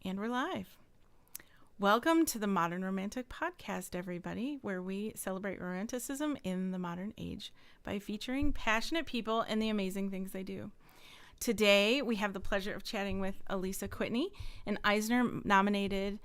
And we're live. Welcome to the Modern Romantic Podcast, everybody, where we celebrate romanticism in the modern age by featuring passionate people and the amazing things they do. Today, we have the pleasure of chatting with Alisa Kwitney, an Eisner-nominated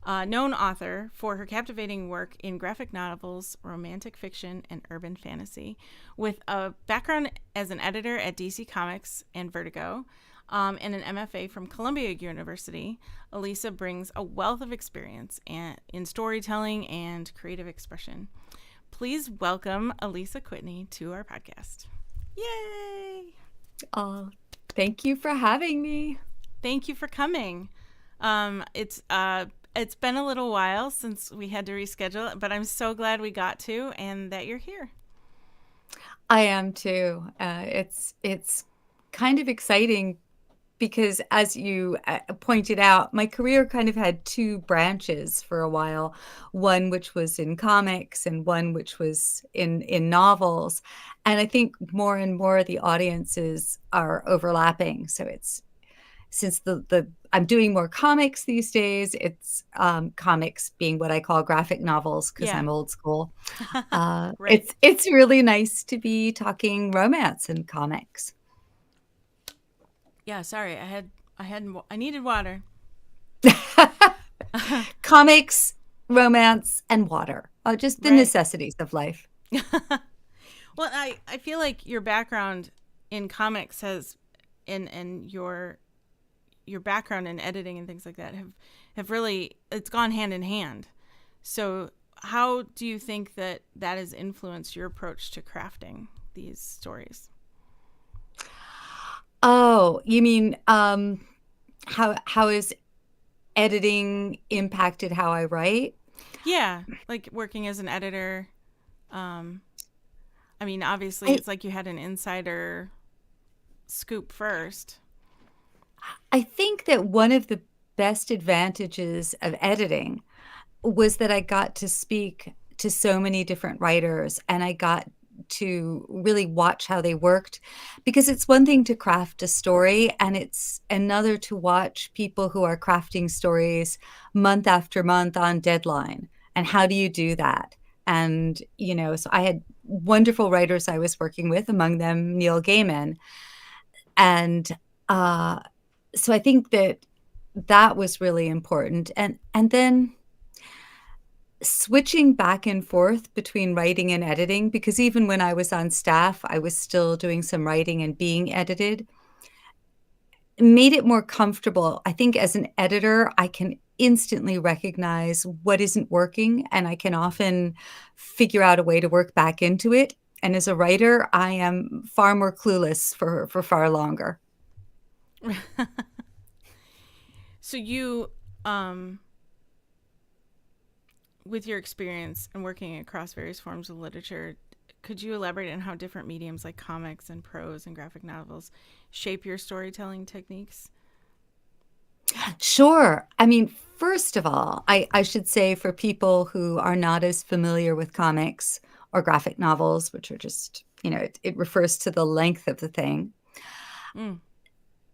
known author for her captivating work in graphic novels, romantic fiction, and urban fantasy. With a background as an editor at DC Comics and Vertigo, and an MFA from Columbia University, Alisa brings a wealth of experience in storytelling and creative expression. Please welcome Alisa Kwitney to our podcast. Yay! Oh, thank you for having me. Thank you for coming. It's been a little while since we had to reschedule, but I'm so glad we got to and that you're here. I am too. It's kind of exciting because, as you pointed out, my career kind of had two branches for a while. One which was in comics and one which was in novels. And I think more and more the audiences are overlapping. So it's since I'm doing more comics these days, it's comics being what I call graphic novels because I'm old school. Right. It's really nice to be talking romance in comics. Yeah, sorry. I needed water. Comics, romance, and water. Just the Right. necessities of life. Well, I feel like your background in comics has and your background in editing and things like that have really, it's gone hand in hand. So how do you think that has influenced your approach to crafting these stories? Oh, you mean how is editing impacted how I write? Yeah, like working as an editor. I mean, obviously, I it's like you had an insider scoop first. I think that one of the best advantages of editing was that I got to speak to so many different writers and I got to really watch how they worked because it's one thing to craft a story and it's another to watch people who are crafting stories month after month on deadline. And how do you do that? And, so I had wonderful writers I was working with, among them Neil Gaiman. And uh, so I think that was really important. And then switching back and forth between writing and editing, because even when I was on staff, I was still doing some writing and being edited, made it more comfortable. I think as an editor, I can instantly recognize what isn't working, and I can often figure out a way to work back into it. And as a writer, I am far more clueless for far longer. So you, with your experience and working across various forms of literature, could you elaborate on how different mediums like comics and prose and graphic novels shape your storytelling techniques? Sure. I mean, first of all, I should say for people who are not as familiar with comics or graphic novels, which are just, it refers to the length of the thing. Mm.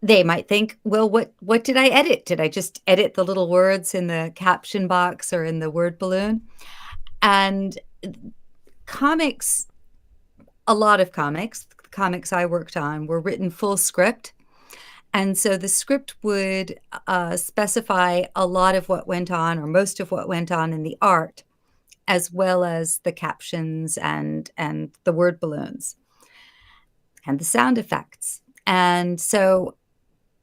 They might think, well, what did I edit? Did I just edit the little words in the caption box or in the word balloon? And comics, a lot of comics I worked on were written full script. And so the script would specify a lot of what went on or most of what went on in the art, as well as the captions and the word balloons and the sound effects. And so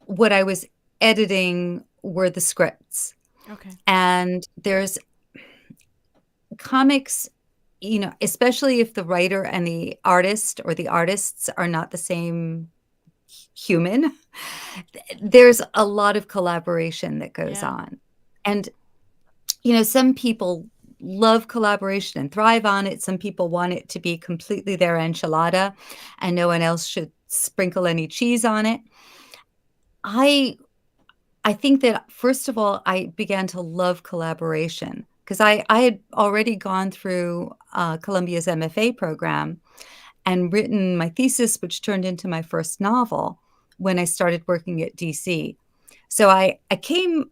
what I was editing were the scripts. Okay. And there's comics, especially if the writer and the artist or the artists are not the same human, there's a lot of collaboration that goes on. And, some people love collaboration and thrive on it. Some people want it to be completely their enchilada and no one else should sprinkle any cheese on it. I think that, first of all, I began to love collaboration because I had already gone through Columbia's MFA program and written my thesis, which turned into my first novel when I started working at DC. So I came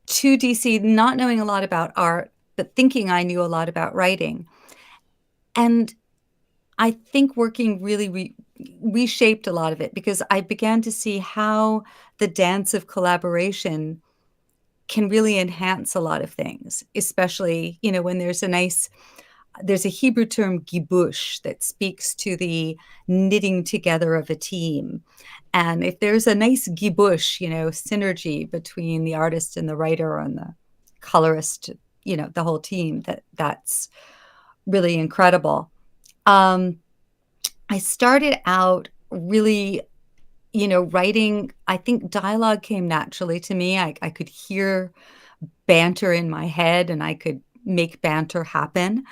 to DC, not knowing a lot about art, but thinking I knew a lot about writing. And I think working really reshaped a lot of it because I began to see how the dance of collaboration can really enhance a lot of things, especially, when there's a Hebrew term gibush that speaks to the knitting together of a team. And if there's a nice gibush, synergy between the artist and the writer and the colorist, the whole team, that's really incredible. I started out really, writing. I think dialogue came naturally to me. I could hear banter in my head and I could make banter happen.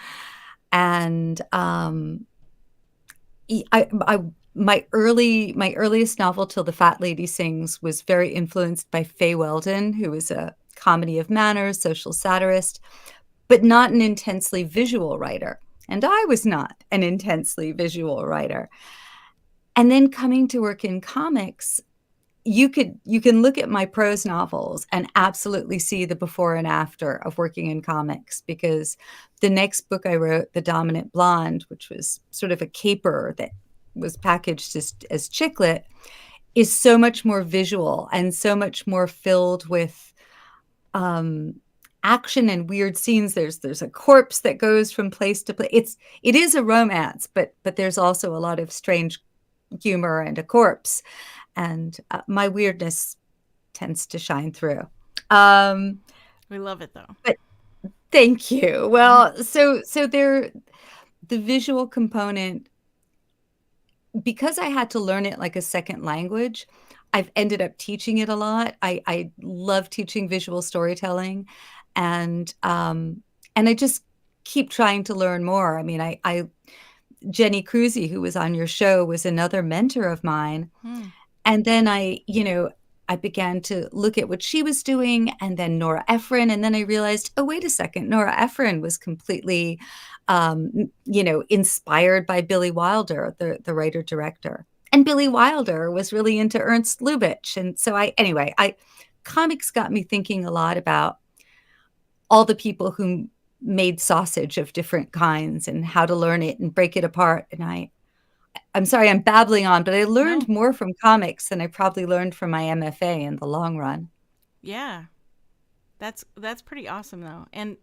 And my earliest novel, Till the Fat Lady Sings, was very influenced by Fay Weldon, who was a comedy of manners, social satirist, but not an intensely visual writer. And I was not an intensely visual writer. And then coming to work in comics, you can look at my prose novels and absolutely see the before and after of working in comics, because the next book I wrote, The Dominant Blonde, which was sort of a caper that was packaged as chicklet, is so much more visual and so much more filled with action and weird scenes. There's a corpse that goes from place to place. It is a romance, but there's also a lot of strange humor and a corpse, and my weirdness tends to shine through. We love it though. But thank you. Well, so the visual component, because I had to learn it like a second language, I've ended up teaching it a lot. I love teaching visual storytelling, and I just keep trying to learn more. I mean, I Jenny Cruzy, who was on your show, was another mentor of mine. And then I began to look at what she was doing, and then Nora Ephron. And then I realized, oh, wait a second, Nora Ephron was completely, inspired by Billy Wilder, the writer-director. And Billy Wilder was really into Ernst Lubitsch. And so comics got me thinking a lot about all the people who made sausage of different kinds and how to learn it and break it apart. And I'm sorry, I'm babbling on, but I learned more from comics than I probably learned from my MFA in the long run. Yeah. That's pretty awesome though. And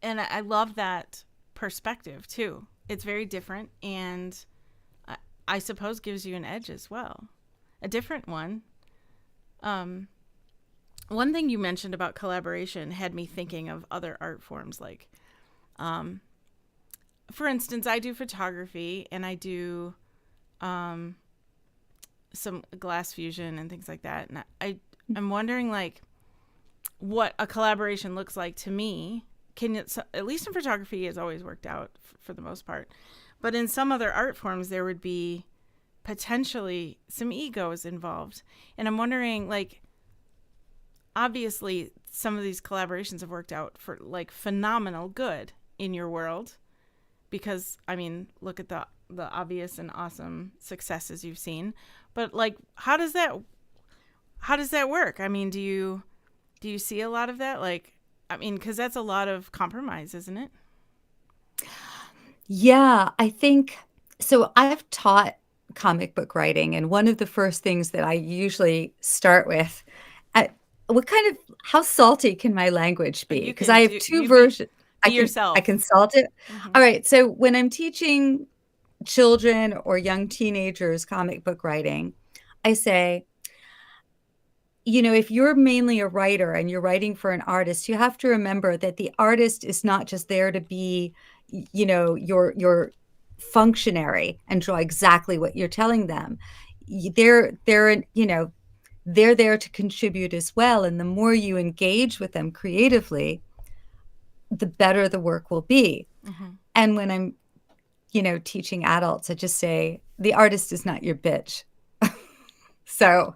I love that perspective too. It's very different, and I suppose gives you an edge as well. A different one. One thing you mentioned about collaboration had me thinking of other art forms, like, for instance, I do photography and I do some glass fusion and things like that. And I'm wondering, like, what a collaboration looks like to me. At least in photography, it's always worked out for the most part. But in some other art forms, there would be potentially some egos involved. And I'm wondering, like, obviously some of these collaborations have worked out for like phenomenal good in your world, because I mean, look at the obvious and awesome successes you've seen. But like, how does that work? I mean, do you see a lot of that? Like, I mean, because that's a lot of compromise, isn't it? Yeah, I think so. I've taught comic book writing, and one of the first things that I usually start with, how salty can my language be? Because I have two versions. Be yourself. I can salt it. Mm-hmm. All right. So when I'm teaching children or young teenagers comic book writing, I say, if you're mainly a writer and you're writing for an artist, you have to remember that the artist is not just there to be, your functionary and draw exactly what you're telling them. They're there to contribute as well. And the more you engage with them creatively, the better the work will be. Mm-hmm. And when I'm, teaching adults, I just say, the artist is not your bitch. So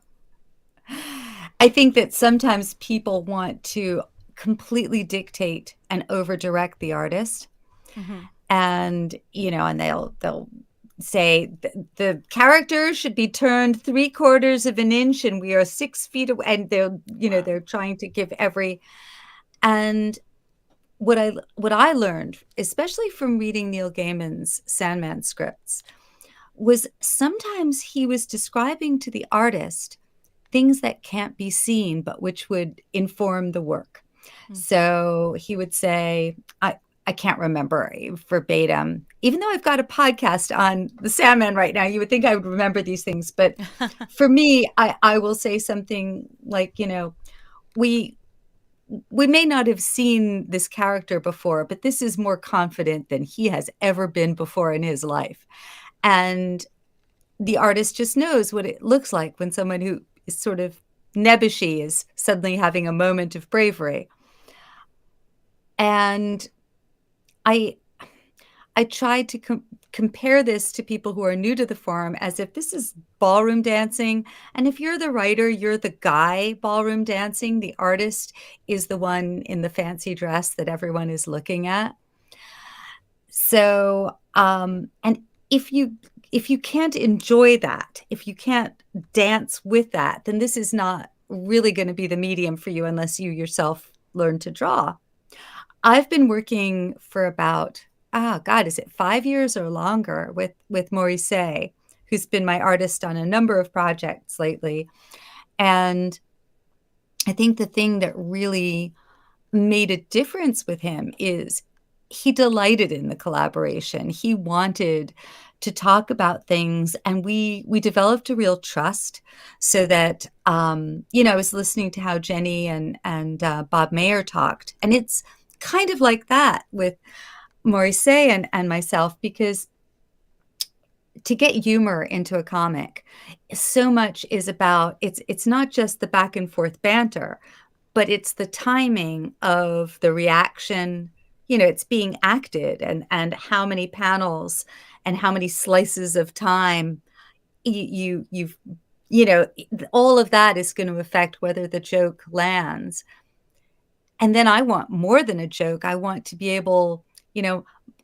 I think that sometimes people want to completely dictate and over direct the artist. Mm-hmm. And, and they'll say the character should be turned 3/4 of an inch and we are 6 feet away, and Wow. they're trying to give every. And what I learned, especially from reading Neil Gaiman's Sandman scripts, was sometimes he was describing to the artist things that can't be seen, but which would inform the work. Hmm. So he would say, I can't remember verbatim, even though I've got a podcast on the Sandman right now, you would think I would remember these things. But for me, I will say something like, we we may not have seen this character before, but this is more confident than he has ever been before in his life. And the artist just knows what it looks like when someone who is sort of nebbishy is suddenly having a moment of bravery. And I I tried to compare this to people who are new to the forum as if this is ballroom dancing. And if you're the writer, you're the guy ballroom dancing. The artist is the one in the fancy dress that everyone is looking at. So, and if you if you can't enjoy that, if you can't dance with that, then this is not really going to be the medium for you unless you yourself learn to draw. I've been working for about, God, is it 5 years or longer with Maurice, who's been my artist on a number of projects lately. And I think the thing that really made a difference with him is he delighted in the collaboration. He wanted to talk about things, and we developed a real trust so that, I was listening to how Jenny and Bob Mayer talked, and it's kind of like that with Maurice and myself, because to get humor into a comic, so much is about it's not just the back and forth banter, but it's the timing of the reaction. It's being acted, and how many panels and how many slices of time you've all of that is going to affect whether the joke lands. And then I want more than a joke. I want to be able,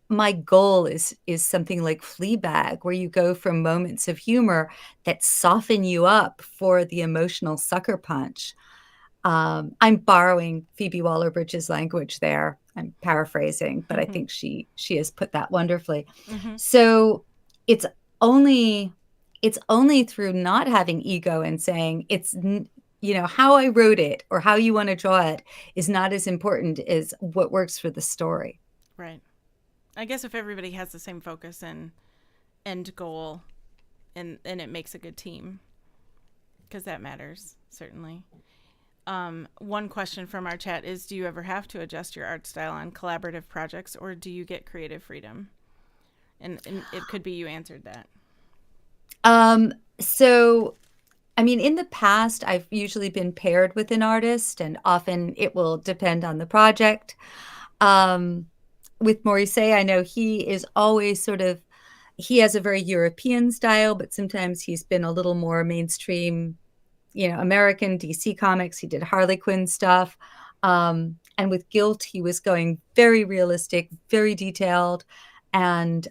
my goal is something like Fleabag, where you go from moments of humor that soften you up for the emotional sucker punch. I'm borrowing Phoebe Waller-Bridge's language there. I'm paraphrasing, but I think she has put that wonderfully. Mm-hmm. So it's only it's only through not having ego and saying how I wrote it or how you want to draw it is not as important as what works for the story. Right. I guess if everybody has the same focus and end goal, and it makes a good team, because that matters, certainly. One question from our chat is, do you ever have to adjust your art style on collaborative projects, or do you get creative freedom? And it could be you answered that. So I mean, in the past, I've usually been paired with an artist, and often it will depend on the project. Um, with Maurice, I know he is always he has a very European style, but sometimes he's been a little more mainstream, American DC Comics. He did Harley Quinn stuff. And with Guilt, he was going very realistic, very detailed. And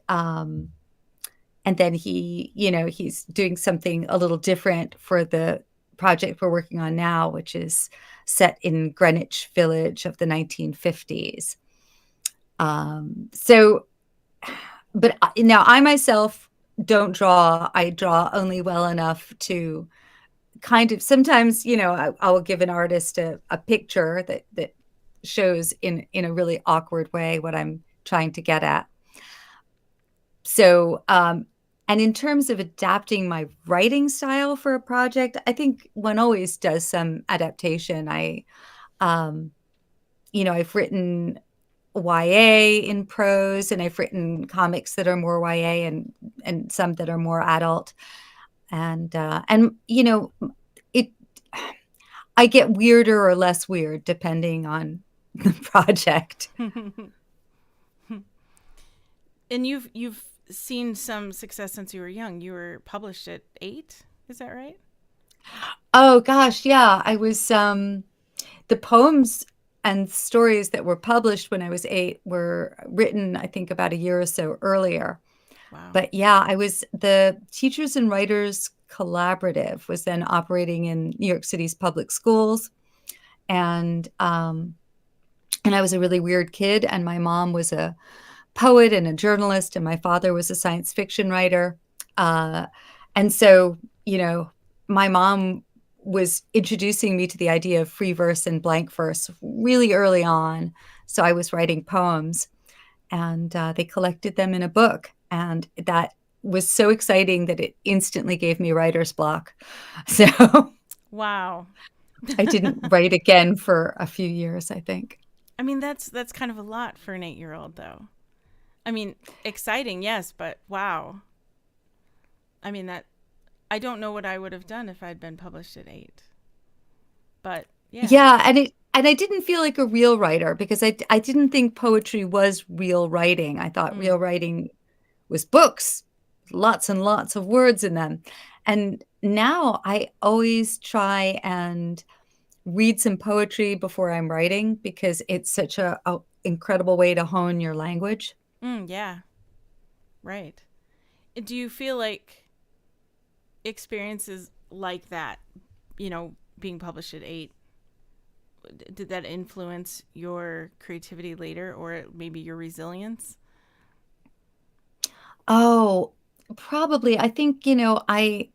then he's doing something a little different for the project we're working on now, which is set in Greenwich Village of the 1950s. So, but now I myself don't draw. I draw only well enough to kind of, sometimes, I will give an artist a picture that shows in a really awkward way what I'm trying to get at. So, and in terms of adapting my writing style for a project, I think one always does some adaptation. I've written YA in prose, and I've written comics that are more YA and some that are more adult. And it, I get weirder or less weird depending on the project. And you've seen some success since you were young. You were published at 8, is that right? Oh gosh, yeah. I was the poems and stories that were published when I was 8 were written, I think, about a year or so earlier. Wow. But yeah, I was the Teachers and Writers Collaborative was then operating in New York City's public schools. And I was a really weird kid, and my mom was a poet and a journalist, and my father was a science fiction writer. Uh, and so, you know, my mom was introducing me to the idea of free verse and blank verse really early on. So I was writing poems, and they collected them in a book. And that was so exciting that it instantly gave me writer's block. So Wow. I didn't write again for a few years, I think. I mean, that's kind of a lot for an 8-year-old, though. I mean, exciting, yes, but wow. I mean, that I don't know what I would have done if I'd been published at 8. But yeah. Yeah, and I didn't feel like a real writer because I didn't think poetry was real writing. I thought Mm. real writing was books, lots and lots of words in them. And now I always try and read some poetry before I'm writing because it's such a incredible way to hone your language. Yeah. Right. Do you feel like experiences like that, being published at 8, did that influence your creativity later, or maybe your resilience? Oh, probably. I think, I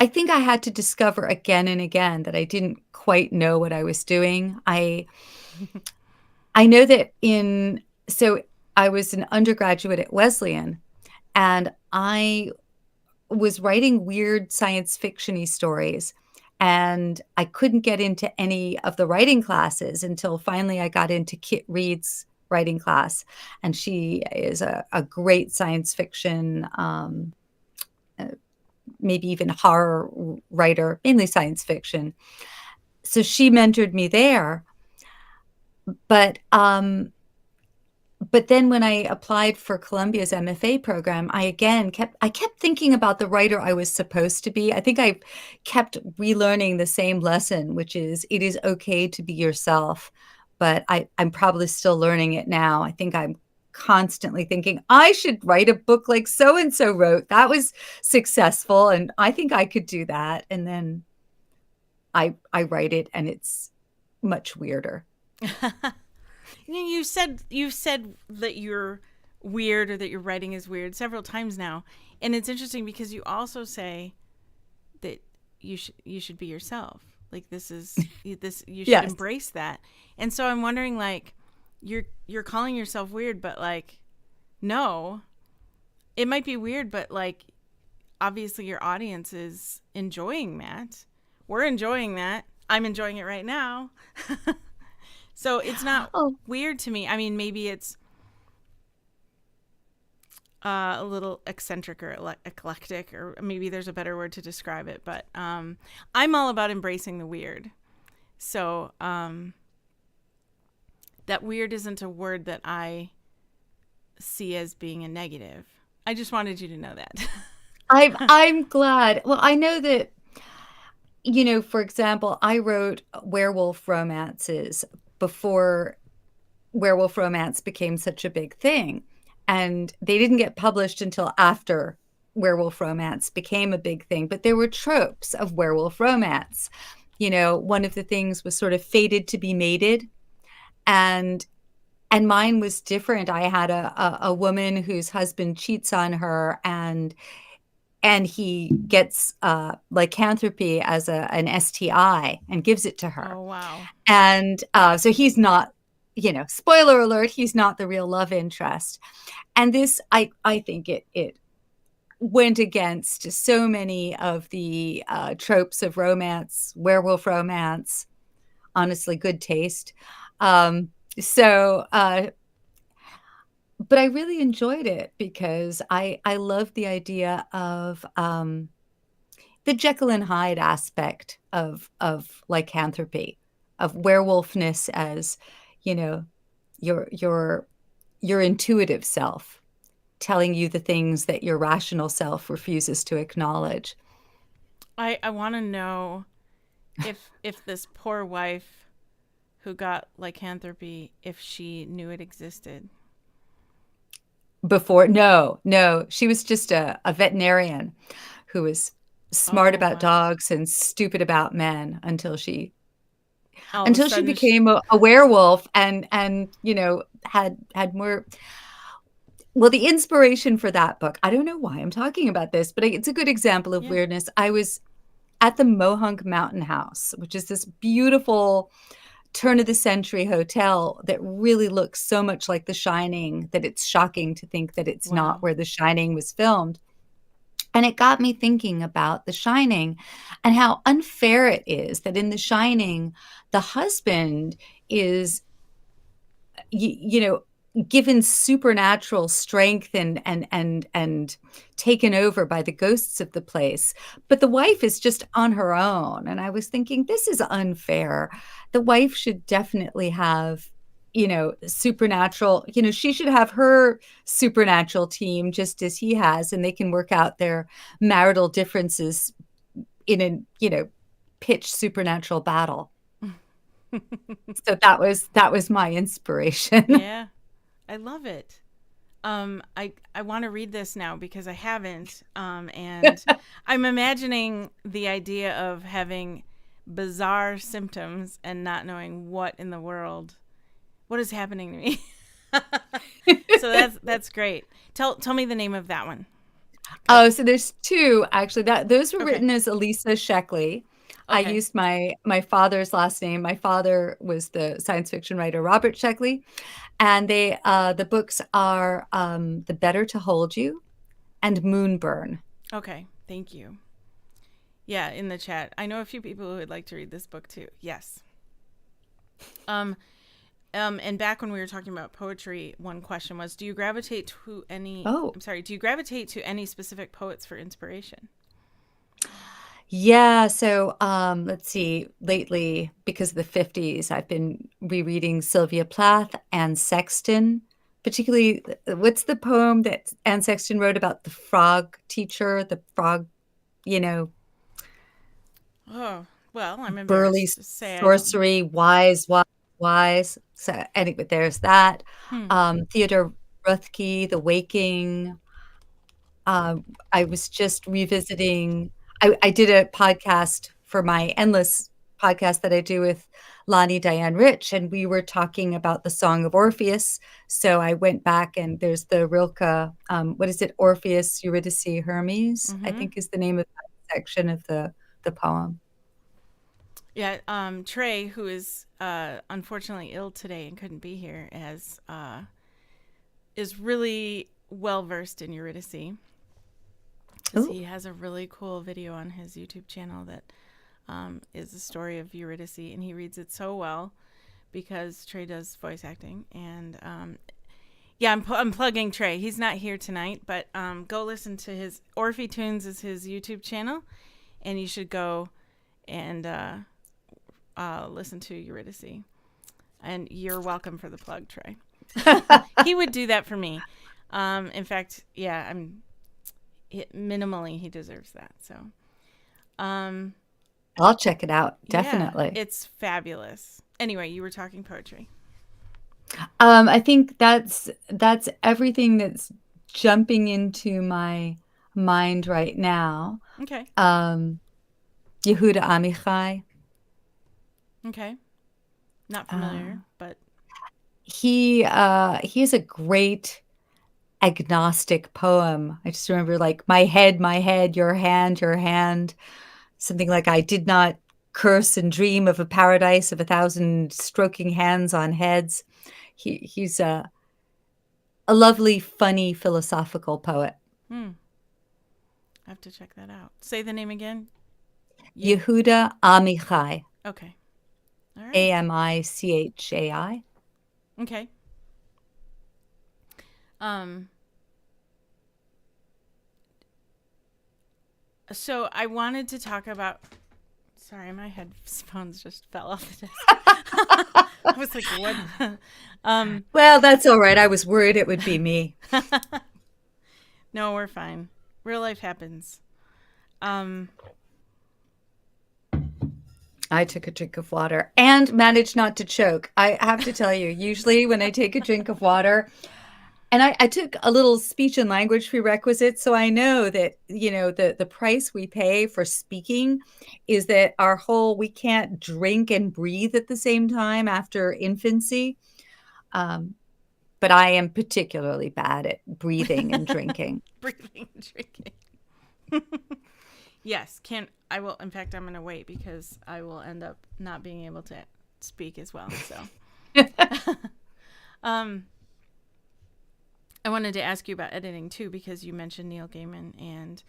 think I had to discover again and again that I didn't quite know what I was doing. I know that in so I was an undergraduate at Wesleyan, and I was writing weird science fiction-y stories, and I couldn't get into any of the writing classes until finally I got into Kit Reed's writing class, and she is a great science fiction, uh, maybe even horror writer, mainly science fiction. So she mentored me there, but, um but then when I applied for Columbia's MFA program, I kept thinking about the writer I was supposed to be. I think I kept relearning the same lesson, which is it is okay to be yourself. But I'm probably still learning it now. I think I'm constantly thinking I should write a book like so and so wrote. That was successful, and I think I could do that. And then I write it, and it's much weirder. You said that you're weird, or that your writing is weird, several times now, and it's interesting because you also say that you should be yourself. Like, this you should Yes. embrace that. And so I'm wondering, like, you're calling yourself weird, but like, no, it might be weird, but like, obviously your audience is enjoying that. We're enjoying that. I'm enjoying it right now. So it's not Oh, weird to me. I mean, maybe it's a little eccentric or eclectic, or maybe there's a better word to describe it. But I'm all about embracing the weird. So that weird isn't a word that I see as being a negative. I just wanted you to know that. I'm glad. Well, I know that, for example, I wrote werewolf romances before werewolf romance became such a big thing. And they didn't get published until after werewolf romance became a big thing. But there were tropes of werewolf romance. One of the things was sort of fated to be mated. And and mine was different. I had a woman whose husband cheats on her, and he gets lycanthropy as an STI and gives it to her. Oh, wow. And so he's not, spoiler alert, he's not the real love interest. And this, I think it went against so many of the tropes of romance, werewolf romance, honestly, good taste. Um, so, but I really enjoyed it because I love the idea of the Jekyll and Hyde aspect of lycanthropy, of werewolfness as, you know, your your your intuitive self telling you the things that your rational self refuses to acknowledge. I want to know if this poor wife who got lycanthropy, if she knew it existed. before. No, no, she was just a veterinarian who was smart Oh, about wow. dogs and stupid about men All of a until she sudden, became a werewolf and had more. Well, the inspiration for that book, I don't know why I'm talking about this, but it's a good example of yeah. weirdness. I was at the Mohunk Mountain House, which is this beautiful turn of the century hotel that really looks so much like The Shining that it's shocking to think that it's not Wow. where The Shining was filmed. And it got me thinking about The Shining and how unfair it is that in The Shining, the husband is, you know, given supernatural strength and taken over by the ghosts of the place, but the wife is just on her own. And I was thinking, this is unfair. The wife should definitely have, supernatural, she should have her supernatural team just as he has, and they can work out their marital differences in a, pitch supernatural battle. So that was my inspiration. Yeah. I love it. I want to read this now because I haven't. And I'm imagining the idea of having bizarre symptoms and not knowing what is happening to me. So that's great. Tell me the name of that one. Oh, so there's two actually. That those were Okay. written as Alisa Sheckley. I Okay. used my father's last name. My father was the science fiction writer Robert Sheckley, and the books are The Better to Hold You and Moonburn. Okay. Thank you. Yeah, in the chat. I know a few people who would like to read this book too. Yes. Um, and back when we were talking about poetry, one question was, do you gravitate to any, Oh, I'm sorry, do you gravitate to any specific poets for inspiration? yeah. So let's see. Lately, because of the 50s, I've been rereading Sylvia Plath and Sexton. Particularly, what's the poem that Anne Sexton wrote about the frog teacher, the frog, you know, Oh, well, I'm burly embarrassed to say I don't. sorcery, wise, wise, wise. So anyway, there's that. Hmm. Theodore Roethke, The Waking. Um, I was just revisiting. I did a podcast for my Endless podcast that I do with Lonnie Diane Rich, and we were talking about the Song of Orpheus. So I went back and there's the Rilke, what is it? Orpheus, Eurydice, Hermes, I Mm-hmm. think is the name of that section of the poem. Yeah, Trey, who is unfortunately ill today and couldn't be here, is really well versed in Eurydice because Oh, he has a really cool video on his YouTube channel that is the story of Eurydice, and he reads it so well because Trey does voice acting. And yeah, I'm plugging Trey. He's not here tonight, but go listen to his Orphe Tunes is his YouTube channel, and you should go and listen to Eurydice. And you're welcome for the plug, Trey. He would do that for me. In fact, yeah, minimally he deserves that. So, um, I'll check it out, yeah, definitely. it's fabulous. Anyway, you were talking poetry. I think that's everything that's jumping into my mind right now. Okay. Um, Yehuda Amichai. Okay. Not Uh, familiar, but he has a great agnostic poem. I just remember like my head, your hand. Something like I did not curse and dream of a paradise of 1,000 stroking hands on heads. He's a lovely, funny, philosophical poet. I have to check that out. Say the name again. You. Yehuda Amichai, Okay. All right. Amichai. Okay. Um. So I wanted to talk about. Sorry, my headphones just fell off the desk. I was like, what? um. Well, that's all right. I was worried it would be me. No, we're fine. Real life happens. Um. I took a drink of water and managed not to choke. I have to tell you, usually when I take a drink of water, And I took a little speech and language prerequisite, so I know that, the price we pay for speaking is that we can't drink and breathe at the same time after infancy. Um, but I am particularly bad at breathing and drinking. Breathing and drinking. Yes, can I will. In fact, I'm going to wait because I will end up not being able to speak as well. So, um, I wanted to ask you about editing too because you mentioned Neil Gaiman, and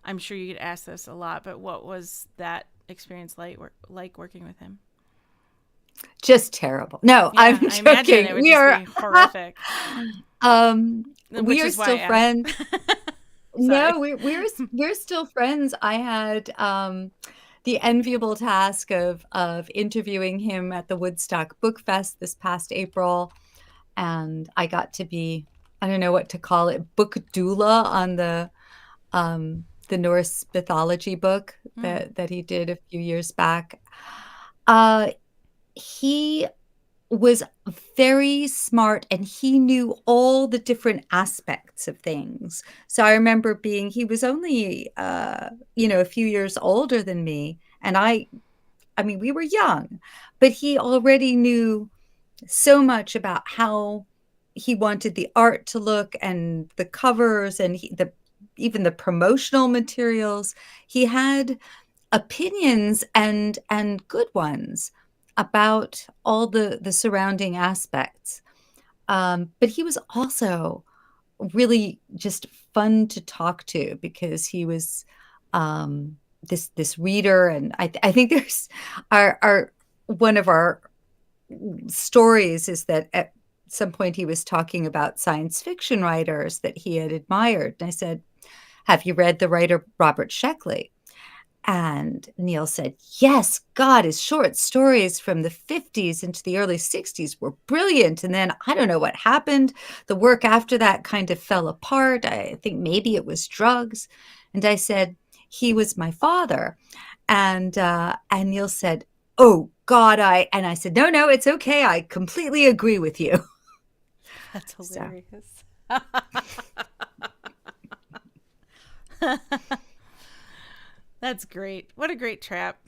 I'm sure you get asked this a lot. But what was that experience like working with him? Just terrible. No, Yeah, I'm I imagine it joking. would just be horrific. We Which are is why I still asked. friends. Sorry. No, we're still friends. I had the enviable task of interviewing him at the Woodstock Book Fest this past April, and I got to be, I don't know what to call it, book doula on the Norse mythology book Mm. that he did a few years back. Uh, he was very smart and he knew all the different aspects of things. So I remember he was only, a few years older than me. And I mean, we were young, but he already knew so much about how he wanted the art to look and the covers and even the promotional materials. He had opinions and good ones about all the surrounding aspects. But he was also really just fun to talk to because he was this reader, and I think there's our one of our stories is that at some point he was talking about science fiction writers that he had admired. And I said, "Have you read the writer Robert Sheckley?" And Neil said, "Yes, God, his short stories from the 50s into the early 60s were brilliant. And then I don't know what happened. The work after that kind of fell apart. I think maybe it was drugs." And I said, "He was my father." And Neil said, "Oh, God, and I said, no, it's okay. I completely agree with you." That's So hilarious. That's great. What a great trap.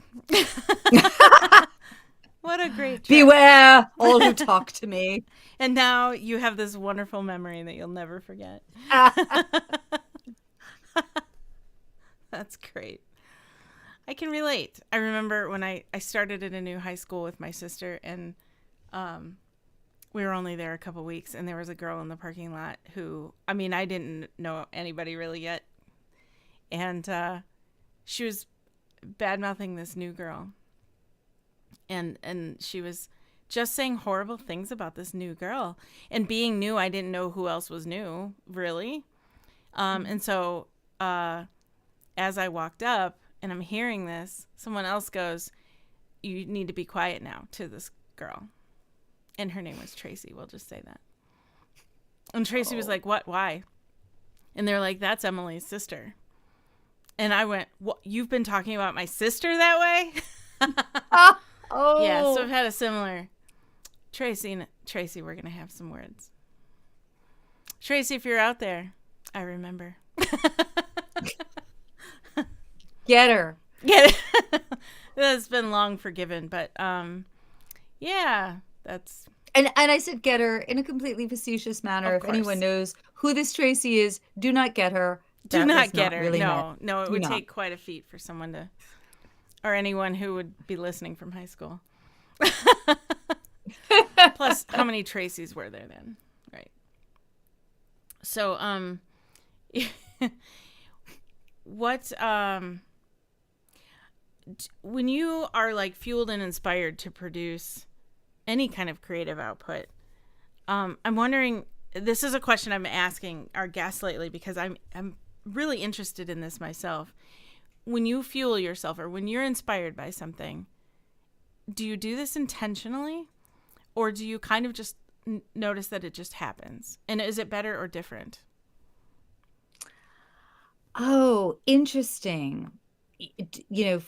What a great trap. beware all who talk to me. And now you have this wonderful memory that you'll never forget. That's great. I can relate. I remember when I started at a new high school with my sister, and um, we were only there a couple weeks, and there was a girl in the parking lot who, I mean, I didn't know anybody really yet. And she was bad mouthing this new girl. And she was just saying horrible things about this new girl. And being new, I didn't know who else was new, really. And so as I walked up and I'm hearing this, someone else goes, "You need to be quiet now," to this girl. And her name was Tracy. We'll just say that. And Tracy was Oh. like, "What? Why?" And they're like, "That's Emily's sister." And I went, "What? You've been talking about my sister that way?" Yeah, so I've Oh. had a similar Tracy, we're gonna have some words. Tracy, if you're out there, I remember. Get her. Get it? That's been long forgiven, but yeah, that's And I said get her in a completely facetious manner. of If anyone course. knows who this Tracy is, do not get her. Do That not was get not her. really meant. No, no, it Do would not. take quite a feat for someone to, or anyone who would be listening from high school. Plus, how many Tracys were there then? Right. So, what, when you are like fueled and inspired to produce any kind of creative output, I'm wondering. This is a question I'm asking our guests lately because I'm really interested in this myself. When you fuel yourself or when you're inspired by something, do you do this intentionally, or do you kind of just notice that it just happens? And is it better or different? Oh, interesting. You know,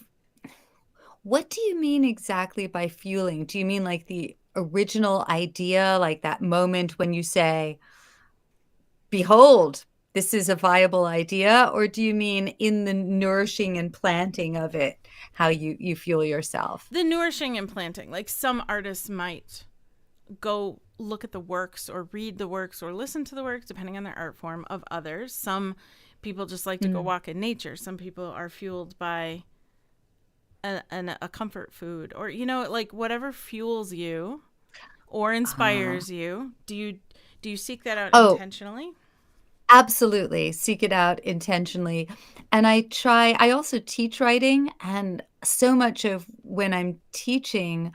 what do you mean exactly by fueling? Do you mean like the original idea, like that moment when you say, behold, this is a viable idea? Or do you mean in the nourishing and planting of it, how you fuel yourself? The nourishing and planting. Like some artists might go look at the works or read the works or listen to the works, depending on their art form, of others. Some people just like to go Mm. walk in nature. Some people are fueled by a comfort food, or like whatever fuels you or Uh, inspires you. Do you seek that out oh, intentionally? absolutely. Seek it out intentionally. And I also teach writing, and so much of when I'm teaching,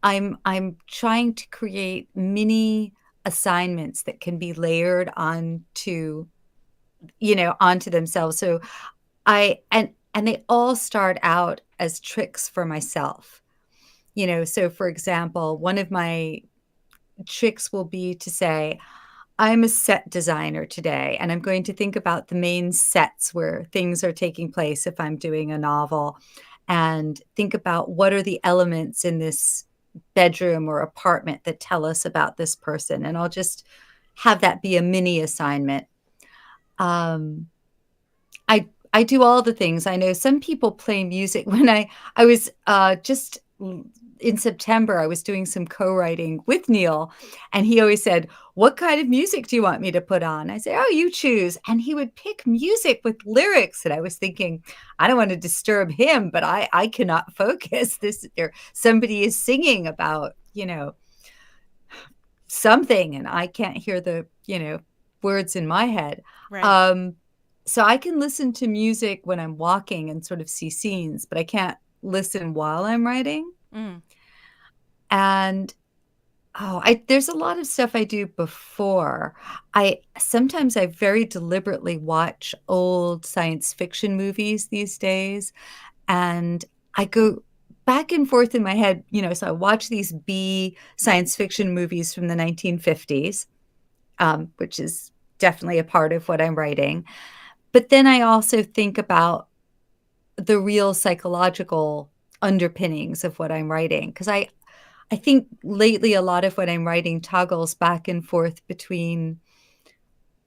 I'm trying to create mini assignments that can be layered onto themselves. So and they all start out as tricks for myself. So for example, one of my tricks will be to say, I'm a set designer today, and I'm going to think about the main sets where things are taking place if I'm doing a novel, and think about what are the elements in this bedroom or apartment that tell us about this person. And I'll just have that be a mini assignment. Um, I do all the things. I know some people play music. When I was, just l in September, I was doing some co-writing with Neil, and he always said, "What kind of music do you want me to put on?" I say, "Oh, you choose." And he would pick music with lyrics, and I was thinking, "I don't wanna disturb him, but I cannot focus. This or somebody is singing about, something, and I can't hear the words in my head." Right. Um, so I can listen to music when I'm walking and sort of see scenes, but I can't listen while I'm writing. Mm. And, I there's a lot of stuff I do before. I very deliberately watch old science fiction movies these days, and I go back and forth in my head, so I watch these B science fiction movies from the 1950s, which is definitely a part of what I'm writing. But then I also think about the real psychological underpinnings of what I'm writing, because I think lately a lot of what I'm writing toggles back and forth between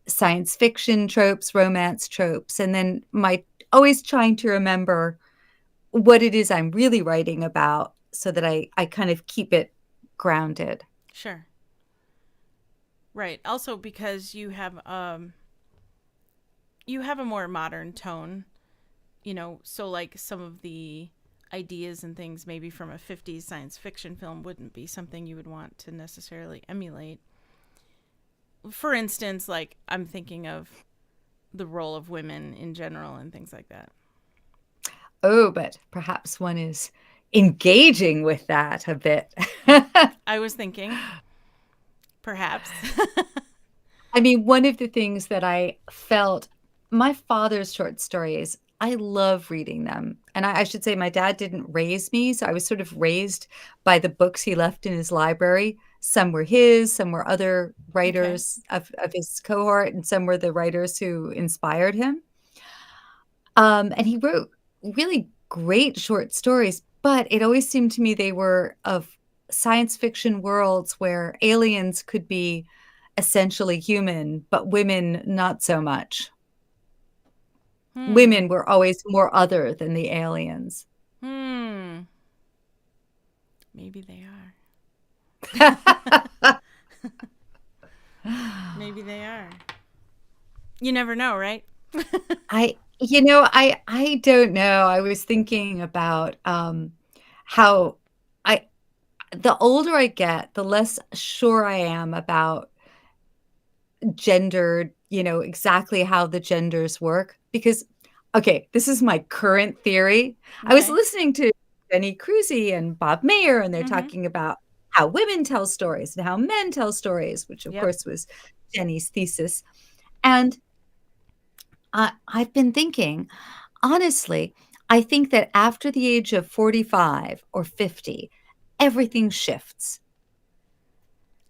science fiction tropes, romance tropes, and then my always trying to remember what it is I'm really writing about so that I kind of keep it grounded. Sure. Right. Also because you have a more modern tone, so like some of the ideas and things maybe from a 50s science fiction film wouldn't be something you would want to necessarily emulate. For instance, like I'm thinking of the role of women in general and things like that. Oh, but perhaps one is engaging with that a bit. I was thinking, perhaps. I mean, one of the things that I felt my father's short stories, I love reading them. And I should say my dad didn't raise me, so I was sort of raised by the books he left in his library. Some were his, some were other Okay. writers of his cohort, and some were the writers who inspired him. And he wrote really great short stories, but it always seemed to me they were of science fiction worlds where aliens could be essentially human, but women not so much. Hmm. Women were always more other than the aliens. Hmm. Maybe they are. Maybe they are. You never know, right? I don't know. I was thinking about, how I the older I get, the less sure I am about gendered, exactly how the genders work because okay, this is my current theory. I was Okay. listening to Jenny Cruzy and Bob Mayer, and they're Mm-hmm. talking about how women tell stories and how men tell stories, which of Yep. course was Jenny's thesis. And I've been thinking, honestly, I think that after the age of 45 or 50, everything shifts.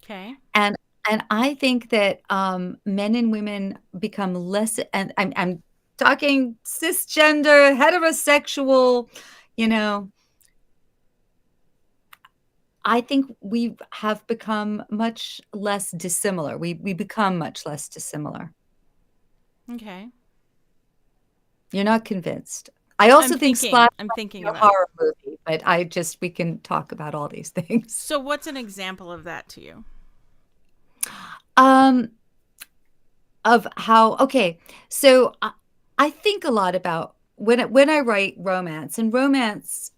Okay. And I think that, men and women become less and I'm talking cisgender, heterosexual, you know, I think we have become much less dissimilar. We become much less dissimilar. Okay. You're not convinced. I also think Splash I'm might thinking be a about it. horror movie, but we can talk about all these things. So what's an example of that to you? Um, of how okay, so I think a lot about when I write romance, and romance,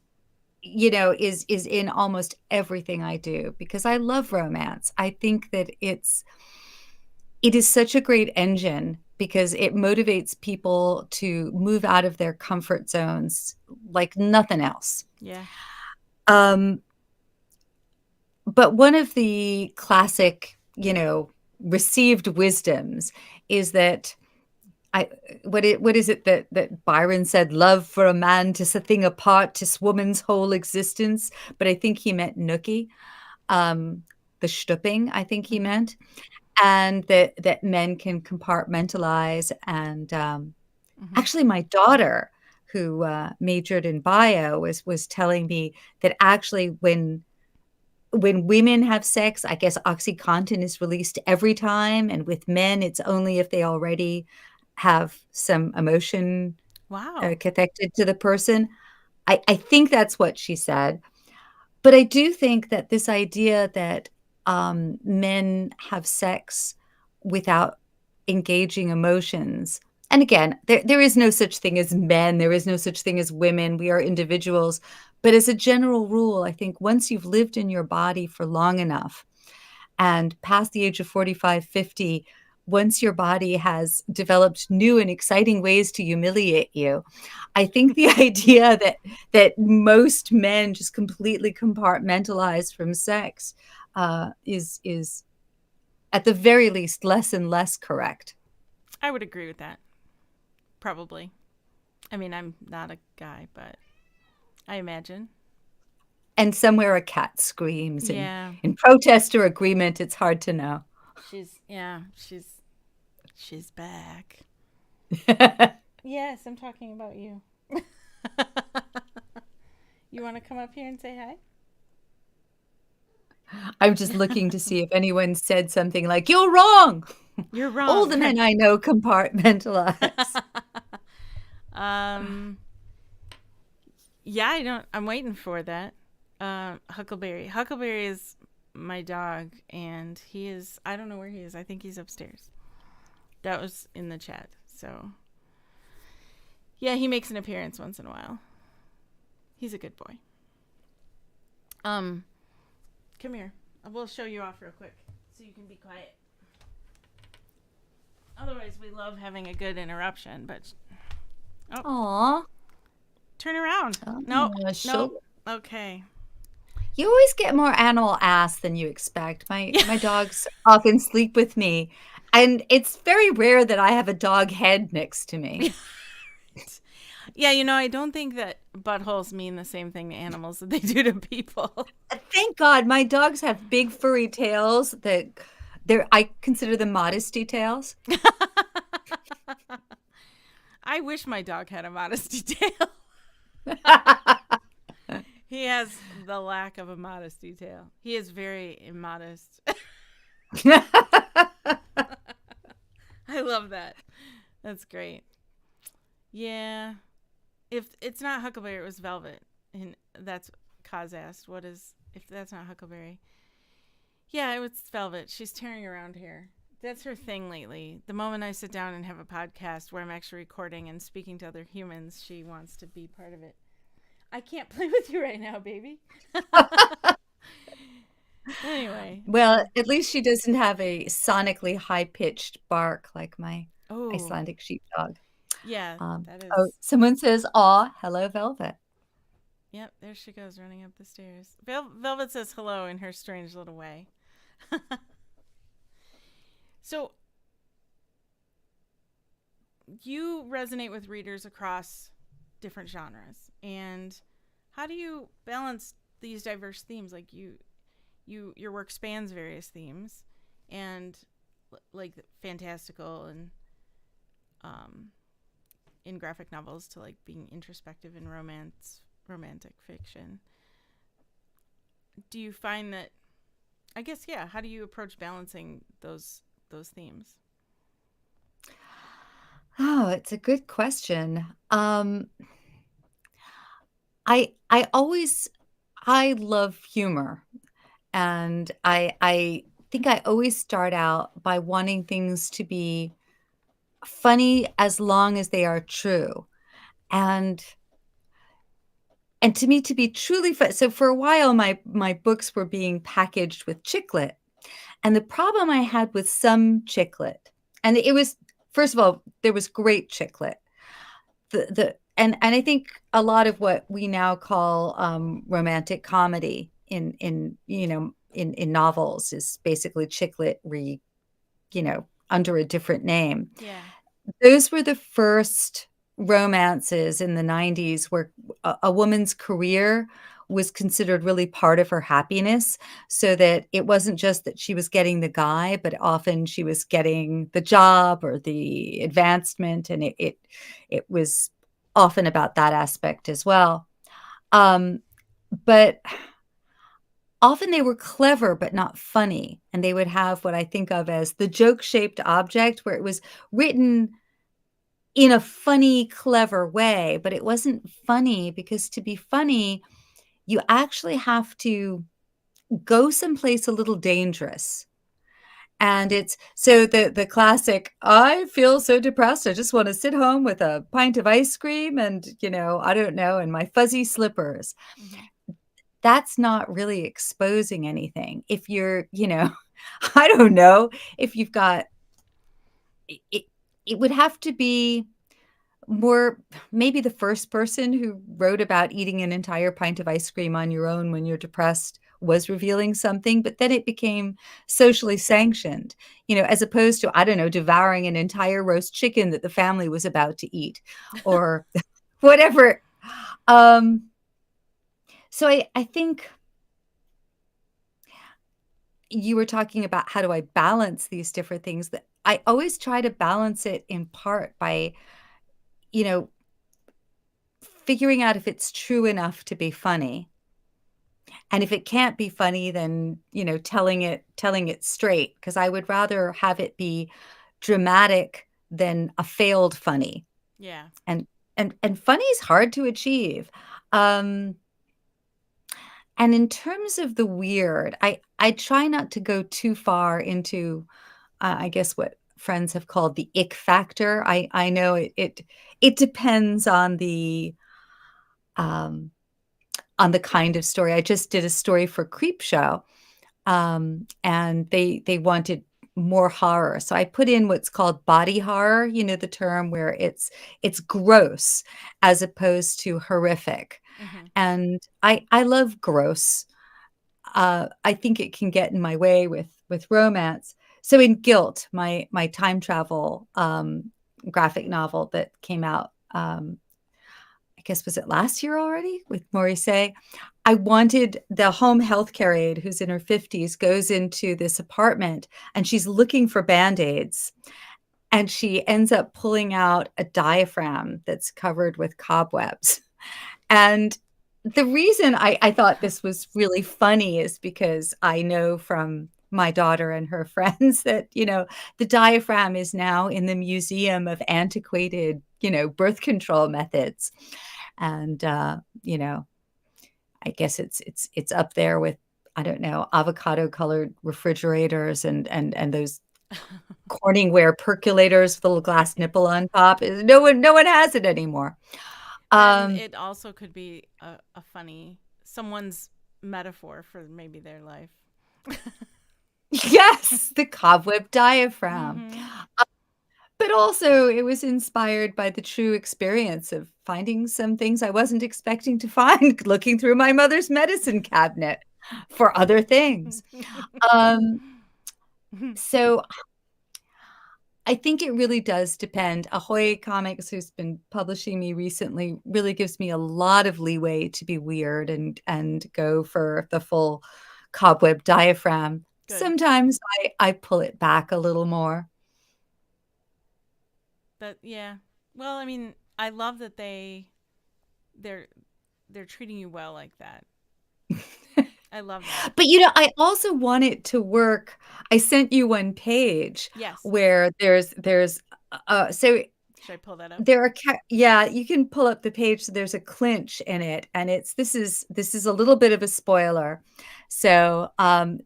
is in almost everything I do because I love romance. I think that it is such a great engine because it motivates people to move out of their comfort zones like nothing else. Yeah. Um, but one of the classic, received wisdoms is that I what is it that Byron said? Love for a man 'tis a thing apart, 'tis woman's whole existence. But I think he meant nookie, the stooping, I think he Mm-hmm. meant, and that men can compartmentalize. And Mm-hmm. actually, my daughter, who majored in bio, was telling me that actually when women have sex, I guess OxyContin is released every time, and with men, it's only if they already have some emotion, Wow. connected to the person. I think that's what she said, but I do think that this idea that, men have sex without engaging emotions, and again, there is no such thing as men, there is no such thing as women, we are individuals, but as a general rule, I think once you've lived in your body for long enough and past the age of 45, 50, once your body has developed new and exciting ways to humiliate you, I think the idea that most men just completely compartmentalize from sex, is at the very least less and less correct. I would agree with that. Probably. I mean, I'm not a guy, but I imagine. And somewhere a cat screams Yeah. in protest or agreement, it's hard to know. She's back. Yes, I'm talking about you. You want to come up here and say hi? I'm just looking to see if anyone said something like, "You're wrong." You're All wrong. the men I know compartmentalize. um yeah, I'm waiting for that. Huckleberry. Huckleberry is my dog, and I don't know where he is. I think he's upstairs. That was in the chat. So, yeah, he makes an appearance once in a while. He's a good boy. Um, Come here. I will show you off real quick so you can be quiet. Otherwise, we love having a good interruption, but Aw. turn around. Oh, Nope. sure. Nope. Okay. You always get more animal ass than you expect. My dogs often sleep with me, and it's very rare that I have a dog head next to me. Yeah, I don't think that buttholes mean the same thing to animals that they do to people. Thank God my dogs have big furry tails that I consider them modesty tails. I wish my dog had a modesty tail. He has the lack of a modesty tail. He is very immodest. I love that. That's great. Yeah. If it's not Huckleberry, it was Velvet. And that's Kaz asked, what is, if that's not Huckleberry? Yeah, it was Velvet. She's tearing around here. That's her thing lately. The moment I sit down and have a podcast where I'm actually recording and speaking to other humans, she wants to be part of it. I can't play with you right now, baby. Anyway. Well, at least she doesn't have a sonically high-pitched bark like my Oh, Icelandic sheepdog. yeah, that Oh, is. someone says, "Aw, hello, Velvet." Yep, there she goes running up the stairs. Velvet says hello in her strange little way. So, you resonate with readers across different genres. And how do you balance these diverse themes? Like your work spans various themes, and like fantastical and um in graphic novels to like being introspective in romantic fiction. do you find that, I guess, yeah, how do you approach balancing those themes? Oh, it's a good question. I always I love humor, and I think I always start out by wanting things to be funny as long as they are true. And and to me to be truly fun, so for a while my books were being packaged with chick lit. And the problem I had with some chick lit, and it was, first of all, there was great chick lit. The and I think a lot of what we now call, romantic comedy in novels is basically chick lit under a different name. Yeah. Those were the first romances in the '90s where a woman's career was considered really part of her happiness, so that it wasn't just that she was getting the guy, but often she was getting the job or the advancement, and it was often about that aspect as well. Um, but often they were clever but not funny, and they would have what I think of as the joke-shaped object, where it was written in a funny, clever way, but it wasn't funny because to be funny, you actually have to go someplace a little dangerous. And it's so the classic, "I feel so depressed, I just wanna sit home with a pint of ice cream and, I don't know, and my fuzzy slippers." Mm-hmm. That's not really exposing anything. If you're, I don't know, if you've got it it would have to be more, maybe the first person who wrote about eating an entire pint of ice cream on your own when you're depressed was revealing something, but then it became socially sanctioned, as opposed to, I don't know, devouring an entire roast chicken that the family was about to eat or whatever. Um, so I think you were talking about how do I balance these different things, that I always try to balance it in part by, you know, figuring out if it's true enough to be funny. And if it can't be funny, then, telling it straight, because I would rather have it be dramatic than a failed funny. Yeah. And and funny is hard to achieve. Um, and in terms of the weird, I try not to go too far into, I guess what friends have called the ick factor. I know it depends um on the kind of story. I just did a story for Creepshow, and they wanted more horror. So I put in what's called body horror, the term where it's gross as opposed to horrific. Mm-hmm. And I love gross. I think it can get in my way with romance. So in Guilt, my time travel graphic novel that came out, I guess, was it last year already with Maurice? I wanted the home healthcare aide who's in her 50s goes into this apartment and she's looking for Band-Aids, and she ends up pulling out a diaphragm that's covered with cobwebs. And the reason I thought this was really funny is because I know from my daughter and her friends that, the diaphragm is now in the Museum of Antiquated, birth control methods. And, I guess it's up there with, I don't know, avocado-colored refrigerators and those Corningware percolators with a little glass nipple on top. No one has it anymore. And Um it also could be a funny, someone's metaphor for maybe their life. Yes, the cobweb diaphragm. Mm-hmm. But also it was inspired by the true experience of finding some things I wasn't expecting to find looking through my mother's medicine cabinet for other things. Um, so I think it really does depend. Ahoy Comics, who's been publishing me recently, really gives me a lot of leeway to be weird and go for the full cobweb diaphragm. Good. Sometimes I pull it back a little more. But yeah. Well, I mean, I love that they're they're treating you well like that. I love that. But, I also want it to work. I sent you one page Yes. where so Should I pull that up? there are yeah, you can pull up the page, so there's a clinch in it, and this is a little bit of a spoiler. So,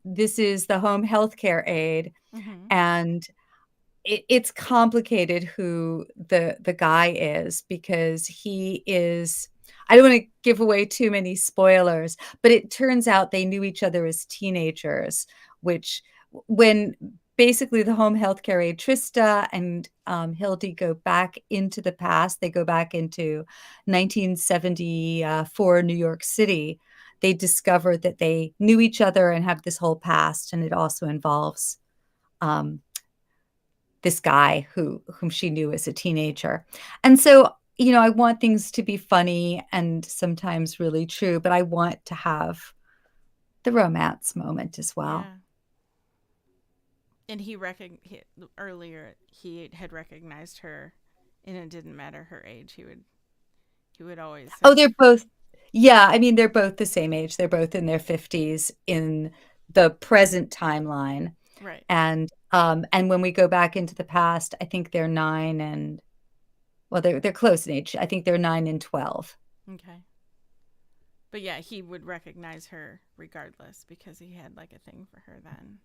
this is the home healthcare aide, Mm-hmm. and it's complicated who the guy is because he is. I don't want to give away too many spoilers, but it turns out they knew each other as teenagers, which when basically the home healthcare aide Trista and Hildy go back into the past, they go back into 1974 New York City. They discover that they knew each other and have this whole past, and it also involves um, this guy whom she knew as a teenager. And so, I want things to be funny and sometimes really true, but I want to have the romance moment as well. Yeah. And earlier he had recognized her, and it didn't matter her age. He would always Oh, have. they're both, yeah, I mean, they're both the same age. They're both in their 50s in the present timeline. Right. And when we go back into the past, I think they're 9 and well, they're close in age. I think they're 9 and 12. Okay. But yeah, he would recognize her regardless because he had like a thing for her then,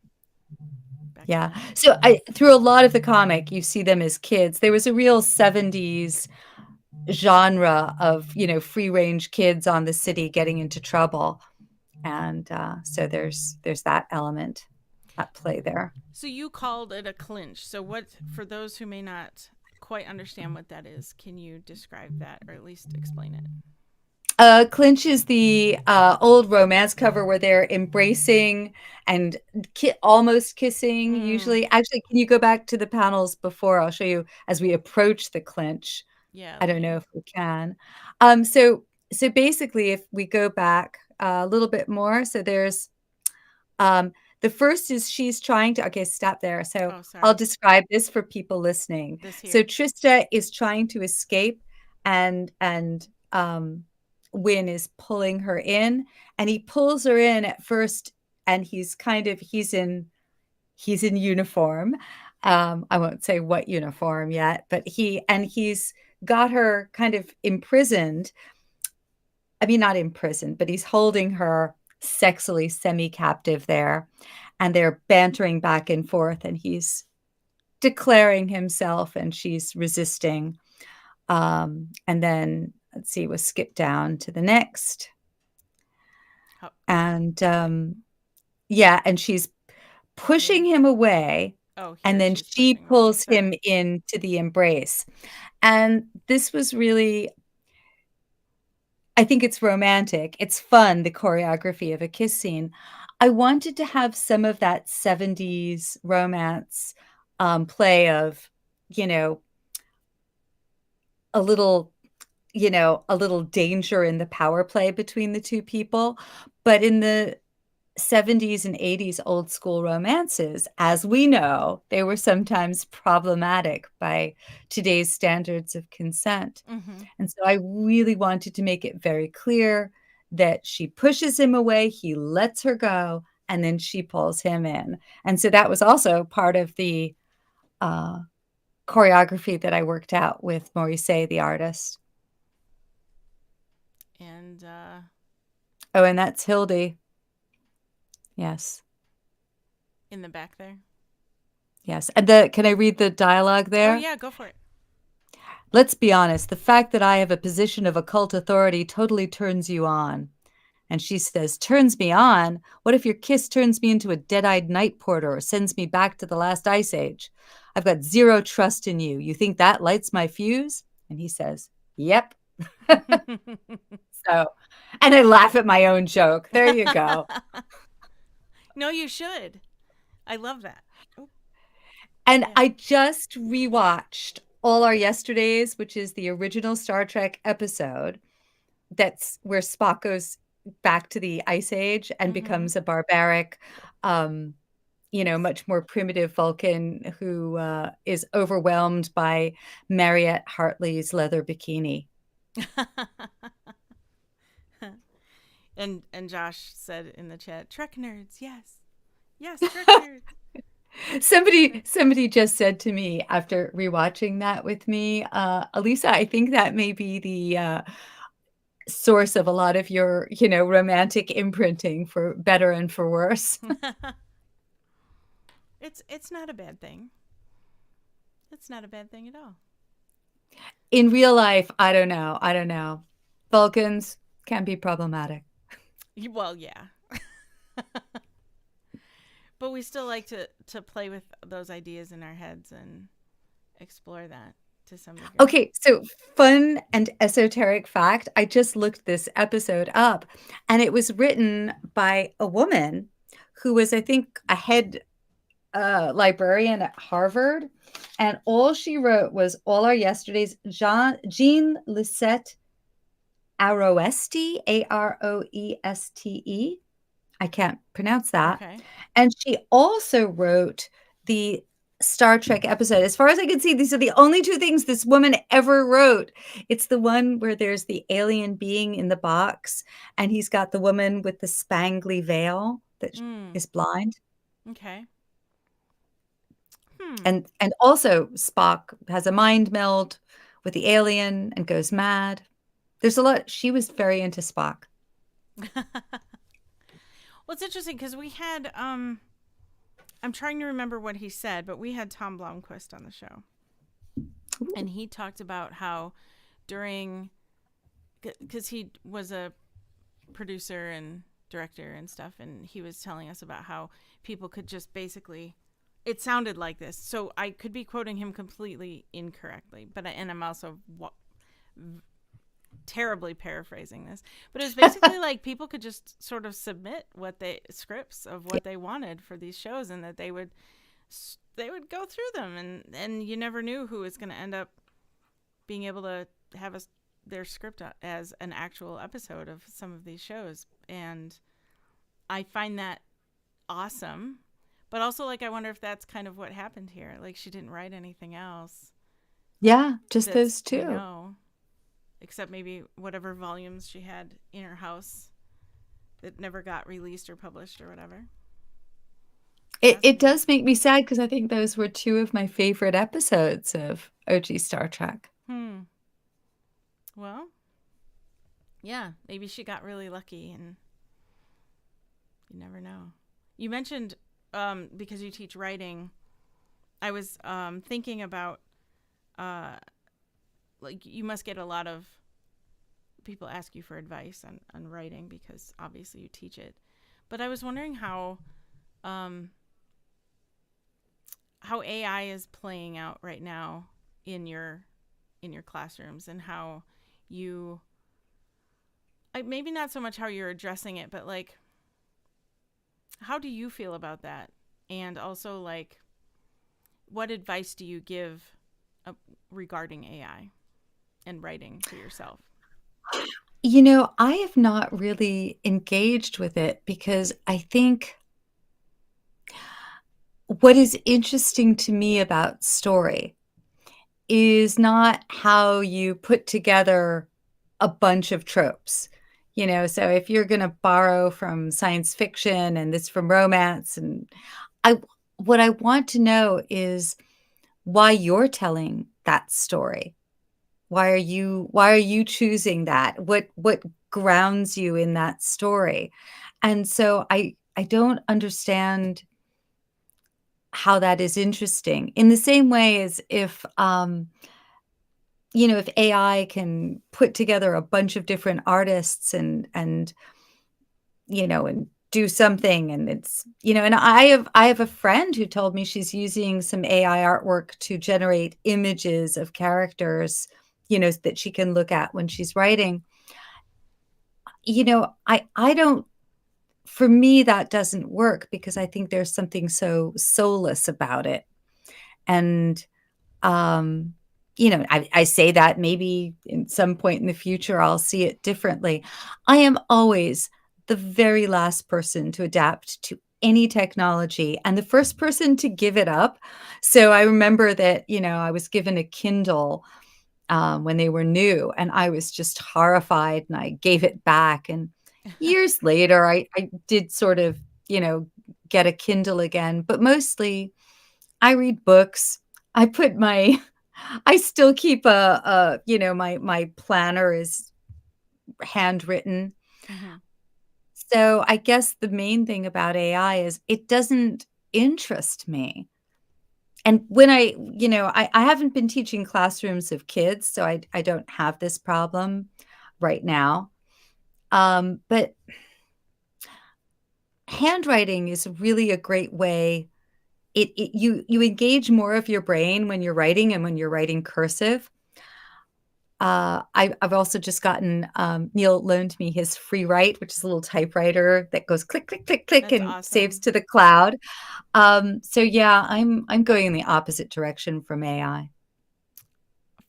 back Yeah. then. So I through a lot of the comic, you see them as kids. There was a real 70s genre of, free range kids on the city getting into trouble. And so there's that element at play there. So you called it a clinch. So what, for those who may not quite understand what that is, can you describe that or at least explain it? Clinch is the old romance cover where they're embracing and almost kissing, Mm, usually. Actually, can you go back to the panels before? I'll show you as we approach the clinch. yeah, I let don't know me. if we can. So basically, if we go back a little bit more, so there's um, the first is she's trying to. Okay, stop there. So Oh, I'll sorry. describe this for people listening. This So here. Trista is trying to escape, and Win is pulling her in, and he pulls her in at first, and he's in uniform. I won't say what uniform yet, but he's got her kind of imprisoned. I mean, not imprisoned, but he's holding her sexily semi-captive there, and they're bantering back and forth, and he's declaring himself, and she's resisting. And then let's see, we'll skip down to the next, Oh, and yeah, and she's pushing here. him away, Oh, and here then she's she pushing away. pulls him Sorry. into the embrace. And this was really, I think it's romantic. It's fun, the choreography of a kiss scene. I wanted to have some of that 70s romance play of, you know, a little, a little danger in the power play between the two people. But in the 70s and 80s old school romances, as we know, they were sometimes problematic by today's standards of consent. Mm-hmm. And so I really wanted to make it very clear that she pushes him away, he lets her go, and then she pulls him in. And so that was also part of the uh, choreography that I worked out with Maurice, the artist. And Oh, and that's Hildy. Yes. in the back there. Yes. And can I read the dialogue Oh, there? yeah, go for it. Let's be honest, the fact that I have a position of occult authority totally turns you on. And she says, turns me on? What if your kiss turns me into a dead-eyed night porter or sends me back to the last ice age? I've got zero trust in you. You think that lights my fuse? And he says, yep. So, and I laugh at my own joke. There you go. No, you should. I love that. Oh, And yeah. I just rewatched All Our Yesterdays, which is the original Star Trek episode. That's where Spock goes back to the Ice Age and Mm-hmm. becomes a barbaric, um, much more primitive Vulcan who is overwhelmed by Mariette Hartley's leather bikini. And Josh said in the chat, Trek nerds, yes. Yes, Trek nerds. Somebody just said to me after rewatching that with me, Alisa, I think that may be the source of a lot of your, romantic imprinting, for better and for worse. It's not a bad thing. It's not a bad thing at all. In real life, I don't know. Vulcans can be problematic. Well, yeah. But we still like to play with those ideas in our heads and explore that to some degree. Okay, so fun and esoteric fact, I just looked this episode up, and it was written by a woman who was, I think, a head librarian at Harvard, and all she wrote was All Our Yesterdays. Jean Lisette Aroeste, Aroeste. I can't pronounce that. Okay. And she also wrote the Star Trek episode. As far as I can see, these are the only two things this woman ever wrote. It's the one where there's the alien being in the box, and he's got the woman with the spangly veil that is blind. Okay. And also Spock has a mind meld with the alien and goes mad. There's a lot. She was very into Spock. Well, it's interesting because we had I'm trying to remember what he said, but we had Tom Blomquist on the show. Ooh. And he talked about how because he was a producer and director and stuff, and he was telling us about how people could just basically, it sounded like this, so I could be quoting him completely incorrectly, and I'm also terribly paraphrasing this, but it's basically like people could just sort of submit scripts of what they wanted for these shows, and that they would go through them, and you never knew who was going to end up being able to have their script as an actual episode of some of these shows. And I find that awesome, but also, like, I wonder if that's kind of what happened here. Like, she didn't write anything else. Yeah, just those two. Except maybe whatever volumes she had in her house that never got released or published or whatever. It does make me sad because I think those were two of my favorite episodes of OG Star Trek. Well, yeah, maybe she got really lucky, and you never know. You mentioned, because you teach writing, I was thinking about, like, you must get a lot of people ask you for advice on writing because obviously you teach it. But I was wondering how AI is playing out right now in your classrooms, and how you, maybe not so much how you're addressing it, but like, how do you feel about that? And also, like, what advice do you give regarding AI and writing for yourself? I have not really engaged with it because I think what is interesting to me about story is not how you put together a bunch of tropes. So if you're going to borrow from science fiction and this from romance, and what I want to know is why you're telling that story. Why are you choosing that? What grounds you in that story? And so I don't understand how that is interesting. In the same way as if if AI can put together a bunch of different artists and do something, and it's and I have a friend who told me she's using some AI artwork to generate images of characters, that she can look at when she's writing. I don't, for me, that doesn't work because I think there's something so soulless about it. And I say that maybe in some point in the future, I'll see it differently. I am always the very last person to adapt to any technology and the first person to give it up. So I remember that, I was given a Kindle when they were new, and I was just horrified, and I gave it back. And, Years later, I did sort of, you know, get a Kindle again, but mostly I read books. I put my I still keep you know, my planner is handwritten. Hmm. So I guess the main thing about AI is it doesn't interest me. And when I haven't been teaching classrooms of kids, so I don't have this problem right now. But handwriting is really a great way. You engage more of your brain when you're writing and when you're writing cursive. I've also just gotten, Neil loaned me his free write, which is a little typewriter that goes click, click, click, click, That's and saves awesome. to the cloud. So yeah, I'm going in the opposite direction from AI.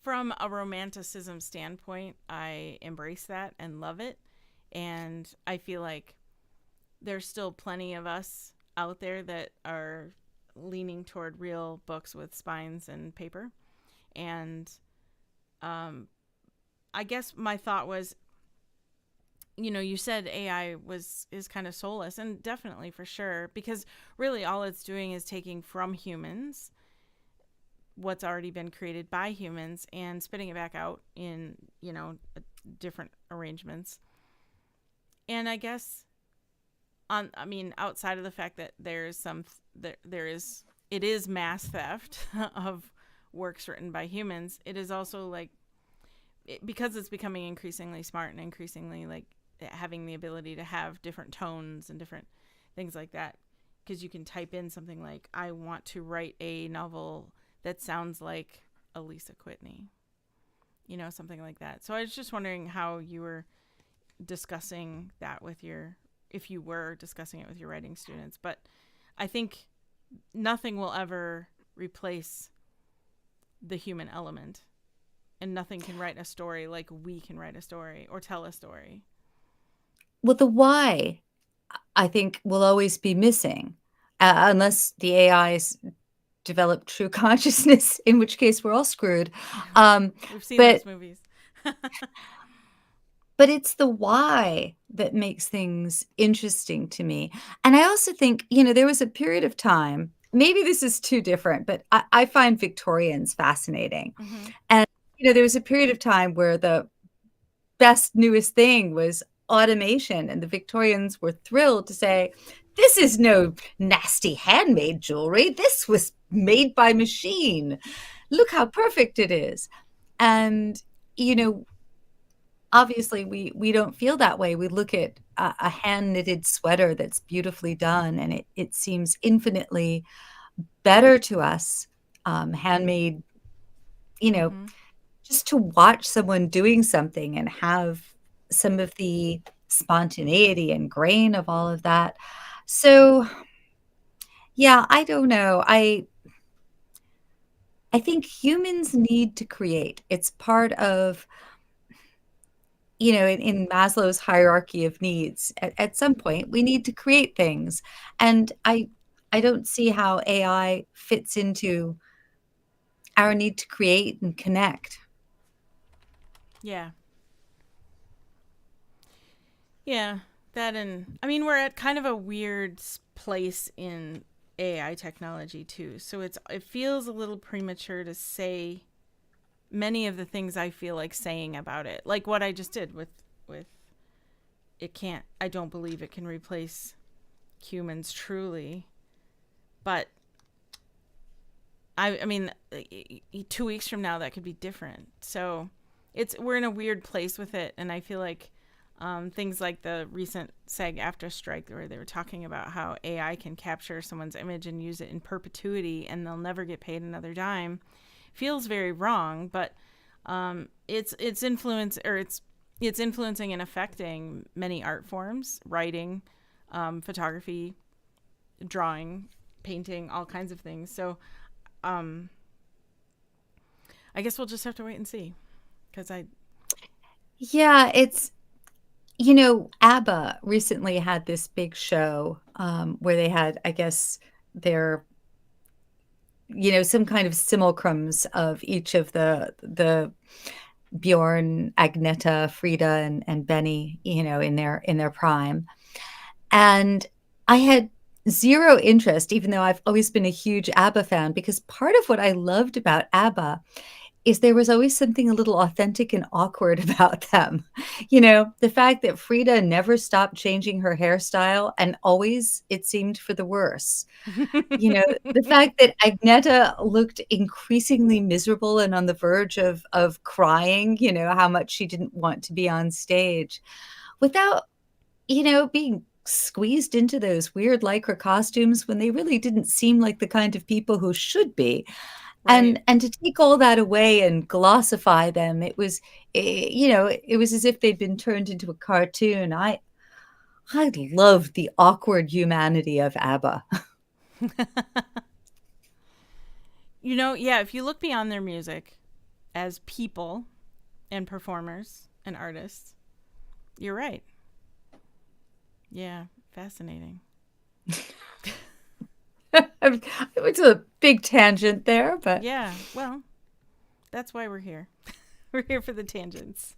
From a romanticism standpoint, I embrace that and love it. And I feel like there's still plenty of us out there that are leaning toward real books with spines and paper. And um, I guess my thought was, you said AI is kind of soulless, and definitely for sure, because really all it's doing is taking from humans what's already been created by humans and spitting it back out in different arrangements. And I guess outside of the fact that there is it is mass theft of works written by humans, it is also like because it's becoming increasingly smart and increasingly like having the ability to have different tones and different things like that, because you can type in something like, I want to write a novel that sounds like Alisa Kwitney, something like that. So I was just wondering how you were discussing that with your, if you were discussing it with your writing students. But I think nothing will ever replace the human element, and nothing can write a story like we can write a story or tell a story. Well, the why, I think, will always be missing, unless the AIs develop true consciousness, in which case we're all screwed. Um, We've seen but those movies. But it's the why that makes things interesting to me. And I also think, there was a period of time, maybe this is too different, but I find Victorians fascinating. Mm-hmm. And, there was a period of time where the best, newest thing was automation. And the Victorians were thrilled to say, this is no nasty handmade jewelry. This was made by machine. Look how perfect it is. And, you know, obviously we don't feel that way. We look at a hand knitted sweater that's beautifully done, and it seems infinitely better to us. Handmade, you know, Mm-hmm. just to watch someone doing something and have some of the spontaneity and grain of all of that. So yeah, I don't know. I think humans need to create. It's part of, in Maslow's hierarchy of needs, at some point, we need to create things. And I don't see how AI fits into our need to create and connect. Yeah. Yeah. That, and we're at kind of a weird place in AI technology too. So it feels a little premature to say many of the things I feel like saying about it. Like what I just did with it can't, I don't believe it can replace humans truly. But I mean 2 weeks from now that could be different. So we're in a weird place with it, and I feel like things like the recent SAG-AFTRA strike, where they were talking about how AI can capture someone's image and use it in perpetuity, and they'll never get paid another dime, feels very wrong. But it's influence, or it's influencing and affecting many art forms, writing, photography, drawing, painting, all kinds of things. So um, I guess we'll just have to wait and see. Because Yeah, ABBA recently had this big show, where they had, I guess, their, some kind of simulacrums of each of the Bjorn, Agneta, Frida, and Benny, in their prime. And I had zero interest, even though I've always been a huge ABBA fan, because part of what I loved about ABBA is there was always something a little authentic and awkward about them. The fact that Frida never stopped changing her hairstyle and always it seemed for the worse. The fact that Agneta looked increasingly miserable and on the verge of crying, how much she didn't want to be on stage without, being squeezed into those weird lycra costumes when they really didn't seem like the kind of people who should be. Right. And to take all that away and glossify them, it was as if they'd been turned into a cartoon. I loved the awkward humanity of ABBA. Yeah, if you look beyond their music as people and performers and artists, you're right. Yeah, fascinating. It was a big tangent there, but Yeah, well, that's why we're here. We're here for the tangents.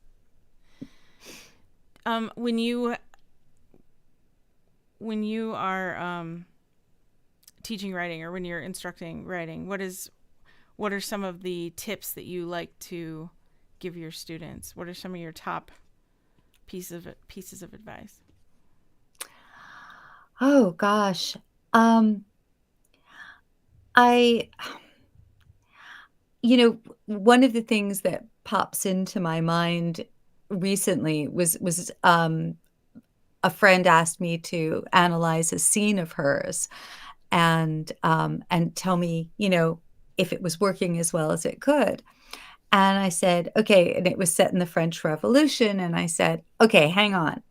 When you are teaching writing or when you're instructing writing, what are some of the tips that you like to give your students? What are some of your top pieces of advice? oh gosh. I one of the things that pops into my mind recently was a friend asked me to analyze a scene of hers and tell me, if it was working as well as it could. And I said, okay, and it was set in the French Revolution. And I said, okay, hang on.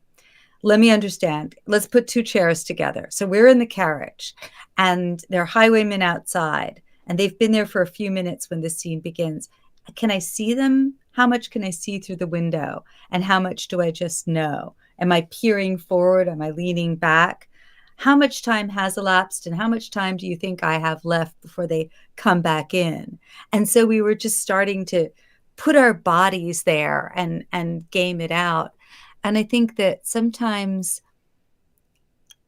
Let me understand. Let's put two chairs together. So we're in the carriage and there are highwaymen outside and they've been there for a few minutes when the scene begins. Can I see them? How much can I see through the window? And how much do I just know? Am I peering forward? Am I leaning back? How much time has elapsed and how much time do you think I have left before they come back in? And so we were just starting to put our bodies there and game it out. And I think that sometimes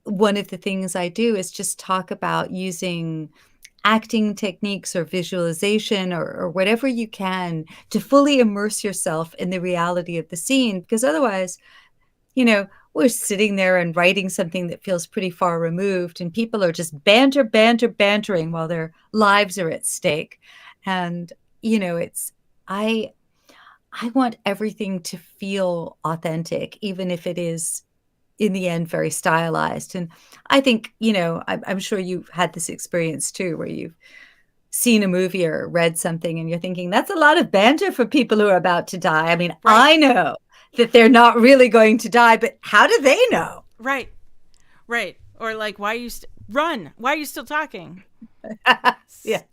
one of the things I do is just talk about using acting techniques or visualization or whatever you can to fully immerse yourself in the reality of the scene. Because otherwise, we're sitting there and writing something that feels pretty far removed, and people are just bantering while their lives are at stake. And, I I want everything to feel authentic, even if it is in the end very stylized. And I think, I'm sure you've had this experience too, where you've seen a movie or read something and you're thinking, that's a lot of banter for people who are about to die. I mean, Right. I know that they're not really going to die, but how do they know? Right. Right. Or like, why are you run? Why are you still talking? Yes.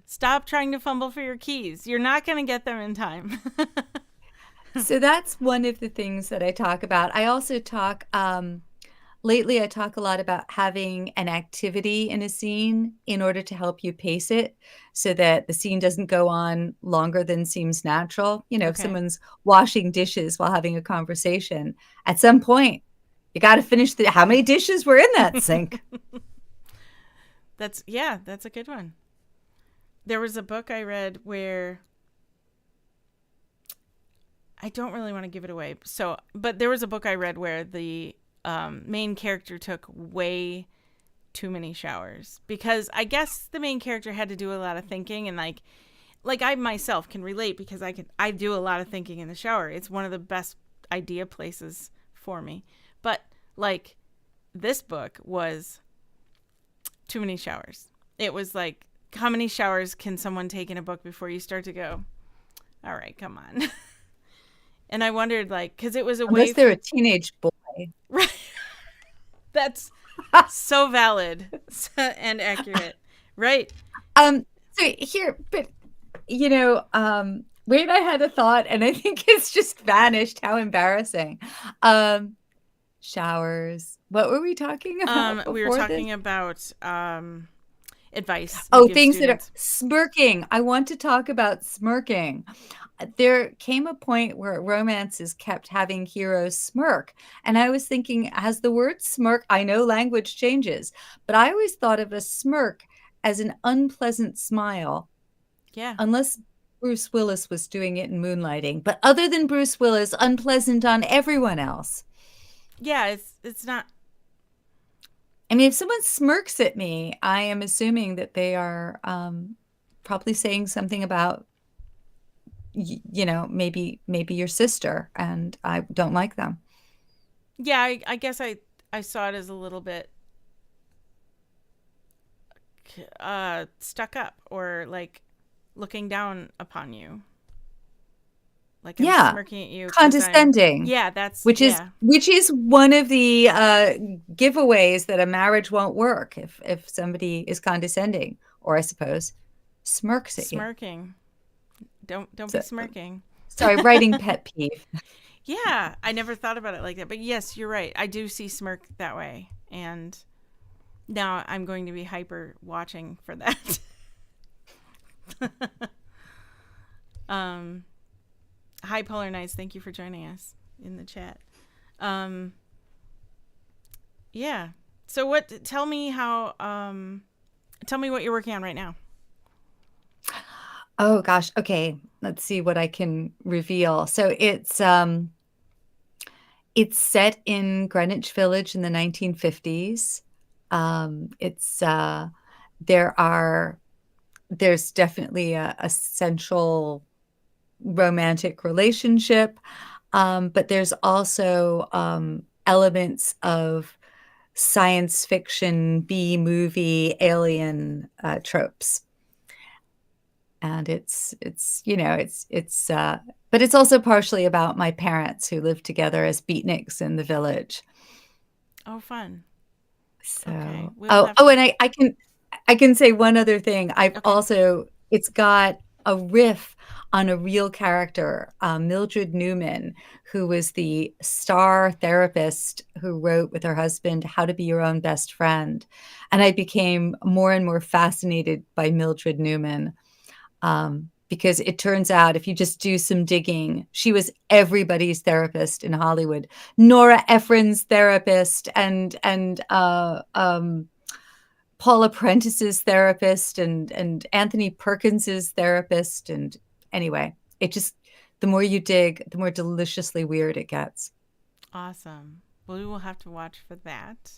Stop trying to fumble for your keys. You're not going to get them in time. So that's one of the things that I talk about. I also talk, lately, I talk a lot about having an activity in a scene in order to help you pace it so that the scene doesn't go on longer than seems natural. If Okay. someone's washing dishes while having a conversation, at some point, you got to finish how many dishes were in that sink? That's a good one. There was a book I read where I don't really want to give it away. But there was a book I read where the main character took way too many showers because I guess the main character had to do a lot of thinking, and like I myself can relate because I do a lot of thinking in the shower. It's one of the best idea places for me. But like this book was too many showers. It was like, how many showers can someone take in a book before you start to go, all right, come on. And I wondered, like, because it was a way Unless they're a teenage boy. Right. That's so valid and accurate. Right. So here, but Wait, I had a thought and I think it's just vanished. How embarrassing. Showers. What were we talking about? We were talking about advice you Oh, give things that are students? smirking. I want to talk about smirking. There came a point where romances kept having heroes smirk. And I was thinking, as the word smirk, I know language changes, but I always thought of a smirk as an unpleasant smile, Yeah. unless Bruce Willis was doing it in Moonlighting. But other than Bruce Willis, unpleasant on everyone else. Yeah, it's not. I mean, if someone smirks at me, I am assuming that they are probably saying something about, maybe your sister, and I don't like them. Yeah, I guess I saw it as a little bit stuck up, or like looking down upon you. Like I'm Yeah, smirking at you cuz I'm condescending, yeah, that's which is yeah. which is one of the giveaways that a marriage won't work if somebody is condescending, or I suppose smirks at you. Smirking. Don't be So, smirking. sorry, writing pet peeve. Yeah, I never thought about it like that. But yes, you're right. I do see smirk that way. And now I'm going to be hyper watching for that. um Hi Polar Nights, thank you for joining us in the chat. Um yeah. So what tell me what you're working on right now. Oh gosh, okay. Let's see what I can reveal. So it's set in Greenwich Village in the 1950s. It's there are there's definitely a central romantic relationship, but there's also elements of science fiction, B movie, alien tropes. And but it's also partially about my parents who lived together as beatniks in the village. Oh, fun. Okay. So, We'll oh, have oh, to and I can say one other thing. Okay. It's got a riff on a real character, Mildred Newman, who was the star therapist who wrote with her husband How to Be Your Own Best Friend. And I became more and more fascinated by Mildred Newman. Because it turns out if you just do some digging, she was everybody's therapist in Hollywood. Nora Ephron's therapist, and Paula Prentice's therapist, and Anthony Perkins's therapist. And anyway, it just, the more you dig, the more deliciously weird it gets. Awesome. Well, we will have to watch for that.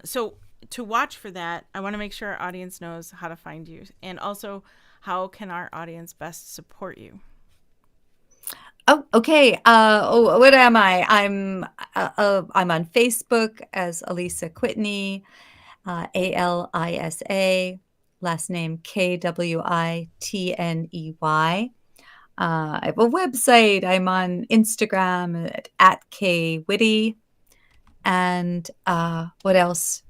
So to watch for that, I want to make sure our audience knows how to find you, and also how can our audience best support you. Oh, okay. What am I? I'm on Facebook as Alisa Kwitney, Alisa, last name Kwitney. I have a website. I'm on Instagram at kwitty. And what else?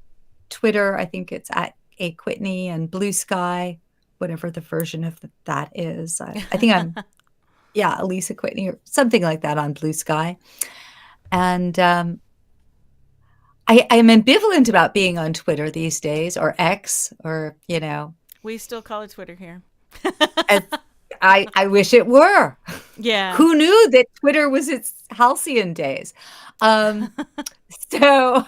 Twitter, I think it's at a Kwitney, and Blue Sky, whatever the version of that is. I think I'm, yeah, Alisa Kwitney or something like that on Blue Sky. And I'm ambivalent about being on Twitter these days, or X, or, We still call it Twitter here. as, I wish it were. Yeah. Who knew that Twitter was its halcyon days? Um, so,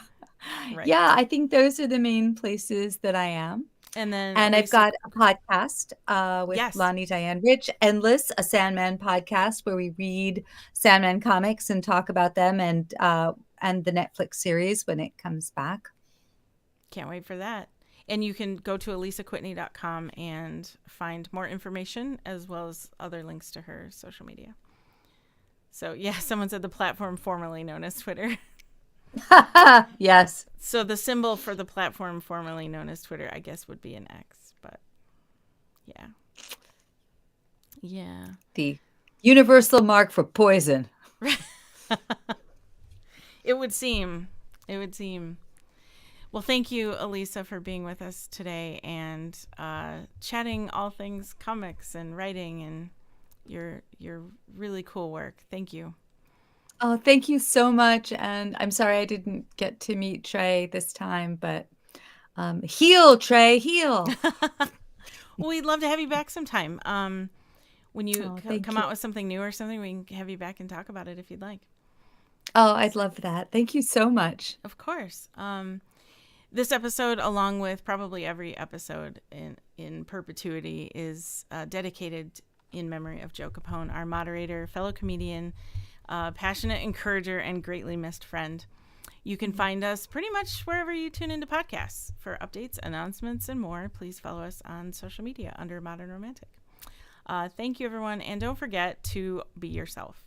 Right. yeah, I think those are the main places that I am. And then And I've Alisa. got a podcast with Yes. Lonnie Diane Rich, Endless, a Sandman podcast where we read Sandman comics and talk about them, and the Netflix series when it comes back. Can't wait for that. And you can go to alisakwitney.com and find more information as well as other links to her social media. So, yeah, someone said the platform formerly known as Twitter. Yes. So, the symbol for the platform formerly known as Twitter, I guess, would be an X. But, yeah. Yeah. The universal mark for poison. It would seem. It would seem. Well, thank you, Alisa, for being with us today and chatting all things comics and writing and your really cool work. Thank you. Oh, thank you so much. And I'm sorry I didn't get to meet Trey this time, but Heal, Trey, heal. Well, we'd love to have you back sometime. When you Thank come you. out with something new or something, we can have you back and talk about it if you'd like. Oh, I'd love that. Thank you so much. Of course. This episode, along with probably every episode in perpetuity, is dedicated in memory of Joe Capone, our moderator, fellow comedian, passionate encourager, and greatly missed friend. You can find us pretty much wherever you tune into podcasts. For updates, announcements, and more, please follow us on social media under Modern Romantic. Thank you, everyone, and don't forget to be yourself.